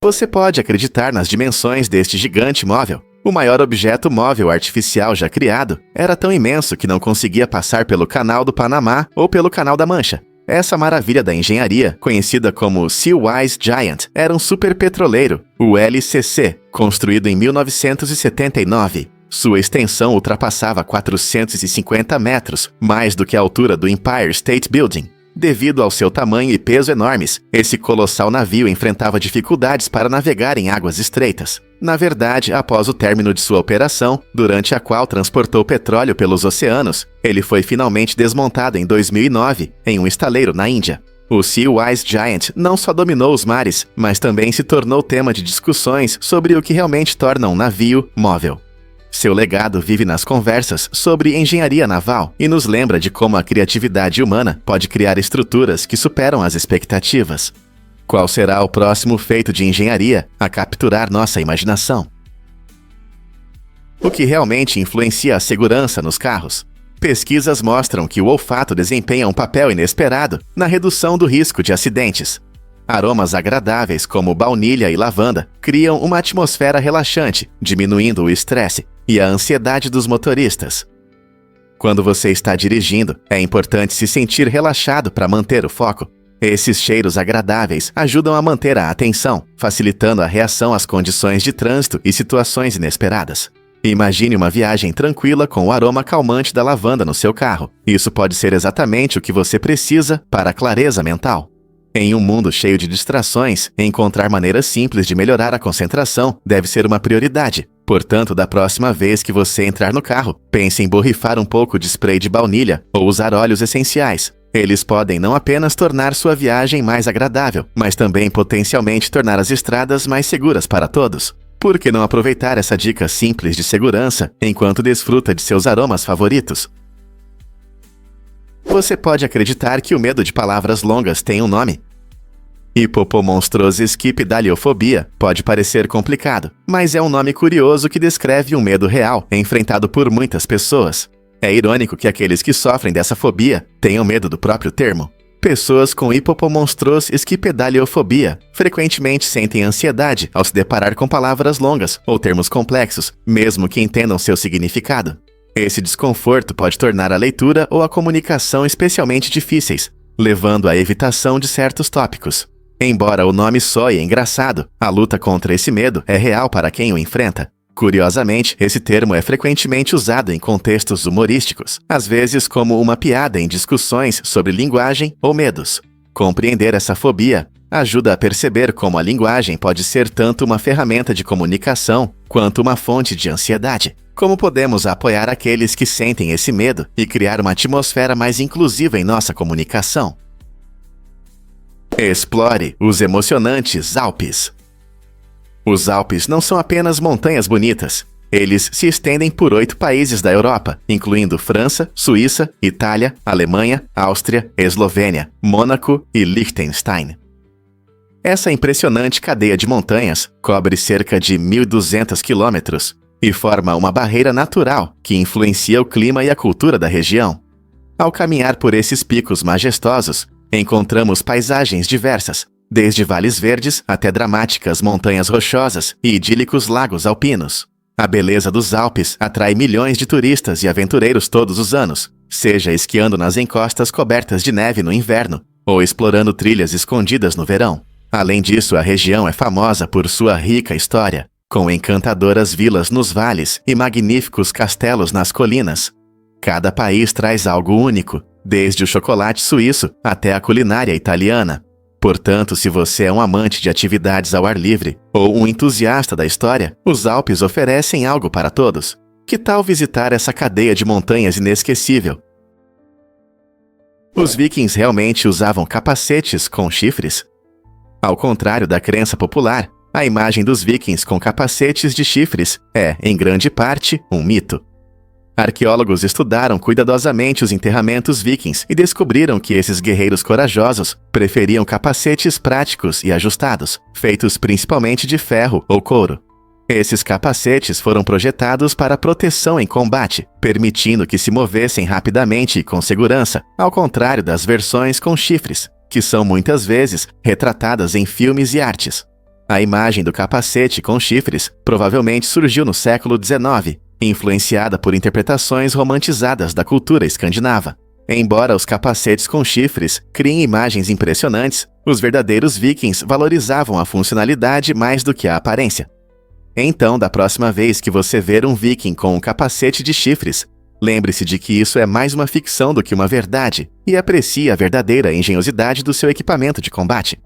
Você pode acreditar nas dimensões deste gigante móvel. O maior objeto móvel artificial já criado era tão imenso que não conseguia passar pelo Canal do Panamá ou pelo Canal da Mancha. Essa maravilha da engenharia, conhecida como Seawise Giant, era um superpetroleiro, o LCC, construído em 1979. Sua extensão ultrapassava 450 metros, mais do que a altura do Empire State Building. Devido ao seu tamanho e peso enormes, esse colossal navio enfrentava dificuldades para navegar em águas estreitas. Na verdade, após o término de sua operação, durante a qual transportou petróleo pelos oceanos, ele foi finalmente desmontado em 2009, em um estaleiro na Índia. O Seawise Giant não só dominou os mares, mas também se tornou tema de discussões sobre o que realmente torna um navio móvel. Seu legado vive nas conversas sobre engenharia naval e nos lembra de como a criatividade humana pode criar estruturas que superam as expectativas. Qual será o próximo feito de engenharia a capturar nossa imaginação? O que realmente influencia a segurança nos carros? Pesquisas mostram que o olfato desempenha um papel inesperado na redução do risco de acidentes. Aromas agradáveis como baunilha e lavanda criam uma atmosfera relaxante, diminuindo o estresse e a ansiedade dos motoristas. Quando você está dirigindo, é importante se sentir relaxado para manter o foco. Esses cheiros agradáveis ajudam a manter a atenção, facilitando a reação às condições de trânsito e situações inesperadas. Imagine uma viagem tranquila com o aroma calmante da lavanda no seu carro. Isso pode ser exatamente o que você precisa para a clareza mental. Em um mundo cheio de distrações, encontrar maneiras simples de melhorar a concentração deve ser uma prioridade. Portanto, da próxima vez que você entrar no carro, pense em borrifar um pouco de spray de baunilha ou usar óleos essenciais. Eles podem não apenas tornar sua viagem mais agradável, mas também potencialmente tornar as estradas mais seguras para todos. Por que não aproveitar essa dica simples de segurança enquanto desfruta de seus aromas favoritos? Você pode acreditar que o medo de palavras longas tem um nome? Hipopomonstrosesquipedaliofobia pode parecer complicado, mas é um nome curioso que descreve um medo real enfrentado por muitas pessoas. É irônico que aqueles que sofrem dessa fobia tenham medo do próprio termo. Pessoas com hipopomonstrosesquipedaliofobia frequentemente sentem ansiedade ao se deparar com palavras longas ou termos complexos, mesmo que entendam seu significado. Esse desconforto pode tornar a leitura ou a comunicação especialmente difíceis, levando à evitação de certos tópicos. Embora o nome soe engraçado, a luta contra esse medo é real para quem o enfrenta. Curiosamente, esse termo é frequentemente usado em contextos humorísticos, às vezes como uma piada em discussões sobre linguagem ou medos. Compreender essa fobia ajuda a perceber como a linguagem pode ser tanto uma ferramenta de comunicação quanto uma fonte de ansiedade. Como podemos apoiar aqueles que sentem esse medo e criar uma atmosfera mais inclusiva em nossa comunicação? Explore os emocionantes Alpes. Os Alpes não são apenas montanhas bonitas. Eles se estendem por 8 países da Europa, incluindo França, Suíça, Itália, Alemanha, Áustria, Eslovênia, Mônaco e Liechtenstein. Essa impressionante cadeia de montanhas cobre cerca de 1.200 quilômetros e forma uma barreira natural que influencia o clima e a cultura da região. Ao caminhar por esses picos majestosos, encontramos paisagens diversas, desde vales verdes até dramáticas montanhas rochosas e idílicos lagos alpinos. A beleza dos Alpes atrai milhões de turistas e aventureiros todos os anos, seja esquiando nas encostas cobertas de neve no inverno ou explorando trilhas escondidas no verão. Além disso, a região é famosa por sua rica história, com encantadoras vilas nos vales e magníficos castelos nas colinas. Cada país traz algo único, desde o chocolate suíço até a culinária italiana. Portanto, se você é um amante de atividades ao ar livre ou um entusiasta da história, os Alpes oferecem algo para todos. Que tal visitar essa cadeia de montanhas inesquecível? Os vikings realmente usavam capacetes com chifres? Ao contrário da crença popular, a imagem dos vikings com capacetes de chifres é, em grande parte, um mito. Arqueólogos estudaram cuidadosamente os enterramentos vikings e descobriram que esses guerreiros corajosos preferiam capacetes práticos e ajustados, feitos principalmente de ferro ou couro. Esses capacetes foram projetados para proteção em combate, permitindo que se movessem rapidamente e com segurança, ao contrário das versões com chifres, que são muitas vezes retratadas em filmes e artes. A imagem do capacete com chifres provavelmente surgiu no século XIX, influenciada por interpretações romantizadas da cultura escandinava. Embora os capacetes com chifres criem imagens impressionantes, os verdadeiros vikings valorizavam a funcionalidade mais do que a aparência. Então, da próxima vez que você ver um viking com um capacete de chifres, lembre-se de que isso é mais uma ficção do que uma verdade e aprecie a verdadeira engenhosidade do seu equipamento de combate.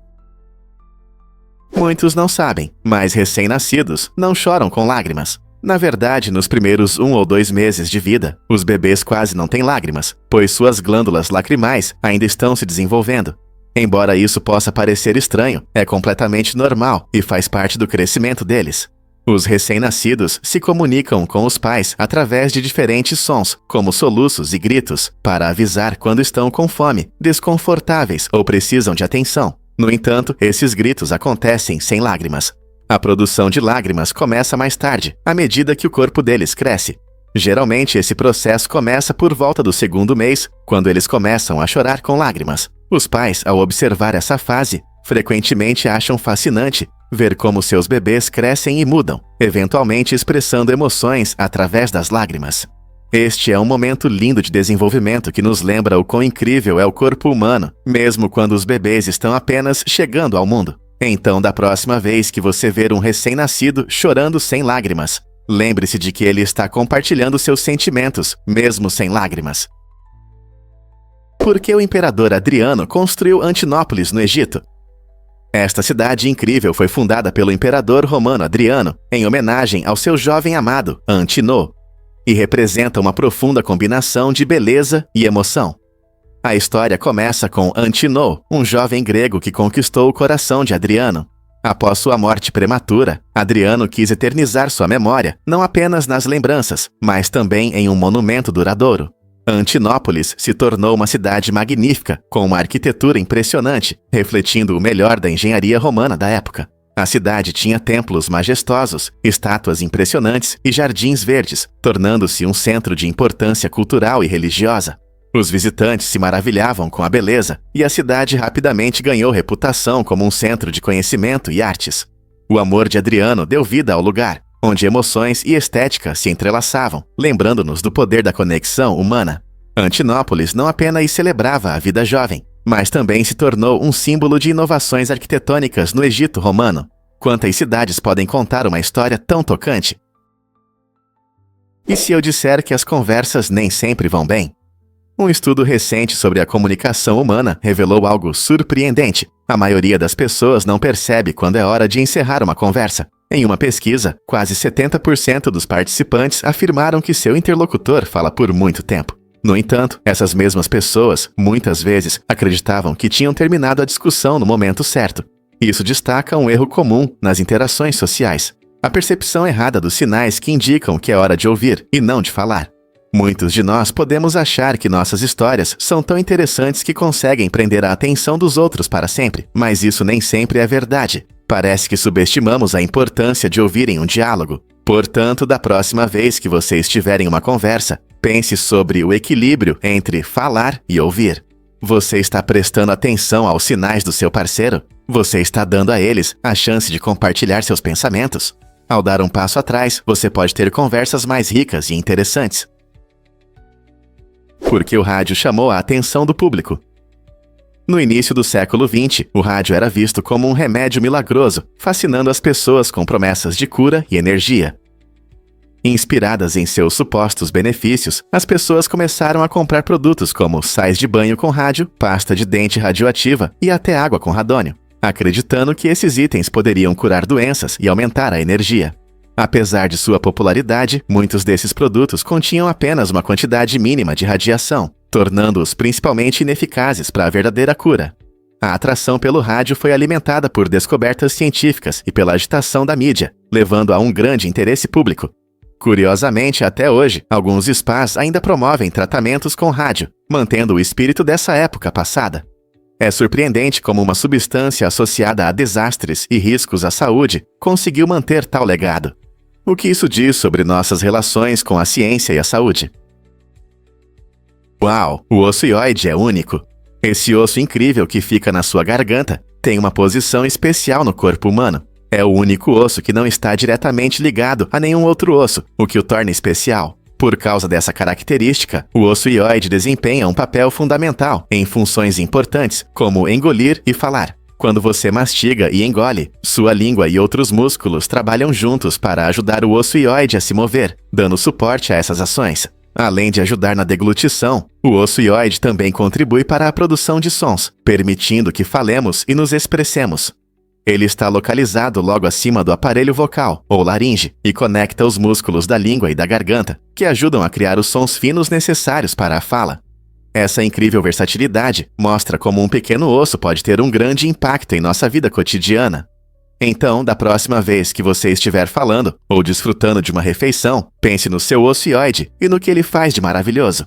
Muitos não sabem, mas recém-nascidos não choram com lágrimas. Na verdade, nos primeiros 1 ou 2 meses de vida, os bebês quase não têm lágrimas, pois suas glândulas lacrimais ainda estão se desenvolvendo. Embora isso possa parecer estranho, é completamente normal e faz parte do crescimento deles. Os recém-nascidos se comunicam com os pais através de diferentes sons, como soluços e gritos, para avisar quando estão com fome, desconfortáveis ou precisam de atenção. No entanto, esses gritos acontecem sem lágrimas. A produção de lágrimas começa mais tarde, à medida que o corpo deles cresce. Geralmente, esse processo começa por volta do 2º mês, quando eles começam a chorar com lágrimas. Os pais, ao observar essa fase, frequentemente acham fascinante ver como seus bebês crescem e mudam, eventualmente expressando emoções através das lágrimas. Este é um momento lindo de desenvolvimento que nos lembra o quão incrível é o corpo humano, mesmo quando os bebês estão apenas chegando ao mundo. Então, da próxima vez que você ver um recém-nascido chorando sem lágrimas, lembre-se de que ele está compartilhando seus sentimentos, mesmo sem lágrimas. Por que o imperador Adriano construiu Antinópolis no Egito? Esta cidade incrível foi fundada pelo imperador romano Adriano em homenagem ao seu jovem amado, Antinoo, e representa uma profunda combinação de beleza e emoção. A história começa com Antinoo, um jovem grego que conquistou o coração de Adriano. Após sua morte prematura, Adriano quis eternizar sua memória, não apenas nas lembranças, mas também em um monumento duradouro. Antinópolis se tornou uma cidade magnífica, com uma arquitetura impressionante, refletindo o melhor da engenharia romana da época. A cidade tinha templos majestosos, estátuas impressionantes e jardins verdes, tornando-se um centro de importância cultural e religiosa. Os visitantes se maravilhavam com a beleza, e a cidade rapidamente ganhou reputação como um centro de conhecimento e artes. O amor de Adriano deu vida ao lugar, onde emoções e estética se entrelaçavam, lembrando-nos do poder da conexão humana. Antinópolis não apenas celebrava a vida jovem, mas também se tornou um símbolo de inovações arquitetônicas no Egito romano. Quantas cidades podem contar uma história tão tocante? E se eu disser que as conversas nem sempre vão bem? Um estudo recente sobre a comunicação humana revelou algo surpreendente. A maioria das pessoas não percebe quando é hora de encerrar uma conversa. Em uma pesquisa, quase 70% dos participantes afirmaram que seu interlocutor fala por muito tempo. No entanto, essas mesmas pessoas, muitas vezes, acreditavam que tinham terminado a discussão no momento certo. Isso destaca um erro comum nas interações sociais: a percepção errada dos sinais que indicam que é hora de ouvir e não de falar. Muitos de nós podemos achar que nossas histórias são tão interessantes que conseguem prender a atenção dos outros para sempre, mas isso nem sempre é verdade. Parece que subestimamos a importância de ouvir em um diálogo. Portanto, da próxima vez que você estiver em uma conversa, pense sobre o equilíbrio entre falar e ouvir. Você está prestando atenção aos sinais do seu parceiro? Você está dando a eles a chance de compartilhar seus pensamentos? Ao dar um passo atrás, você pode ter conversas mais ricas e interessantes. Por que o rádio chamou a atenção do público? No início do século XX, o rádio era visto como um remédio milagroso, fascinando as pessoas com promessas de cura e energia. Inspiradas em seus supostos benefícios, as pessoas começaram a comprar produtos como sais de banho com rádio, pasta de dente radioativa e até água com radônio, acreditando que esses itens poderiam curar doenças e aumentar a energia. Apesar de sua popularidade, muitos desses produtos continham apenas uma quantidade mínima de radiação, tornando-os principalmente ineficazes para a verdadeira cura. A atração pelo rádio foi alimentada por descobertas científicas e pela agitação da mídia, levando a um grande interesse público. Curiosamente, até hoje, alguns spas ainda promovem tratamentos com rádio, mantendo o espírito dessa época passada. É surpreendente como uma substância associada a desastres e riscos à saúde conseguiu manter tal legado. O que isso diz sobre nossas relações com a ciência e a saúde? Uau! O osso hioide é único. Esse osso incrível que fica na sua garganta tem uma posição especial no corpo humano. É o único osso que não está diretamente ligado a nenhum outro osso, o que o torna especial. Por causa dessa característica, o osso hioide desempenha um papel fundamental em funções importantes, como engolir e falar. Quando você mastiga e engole, sua língua e outros músculos trabalham juntos para ajudar o osso hioide a se mover, dando suporte a essas ações. Além de ajudar na deglutição, o osso hioide também contribui para a produção de sons, permitindo que falemos e nos expressemos. Ele está localizado logo acima do aparelho vocal, ou laringe, e conecta os músculos da língua e da garganta, que ajudam a criar os sons finos necessários para a fala. Essa incrível versatilidade mostra como um pequeno osso pode ter um grande impacto em nossa vida cotidiana. Então, da próxima vez que você estiver falando ou desfrutando de uma refeição, pense no seu osso hioide e no que ele faz de maravilhoso.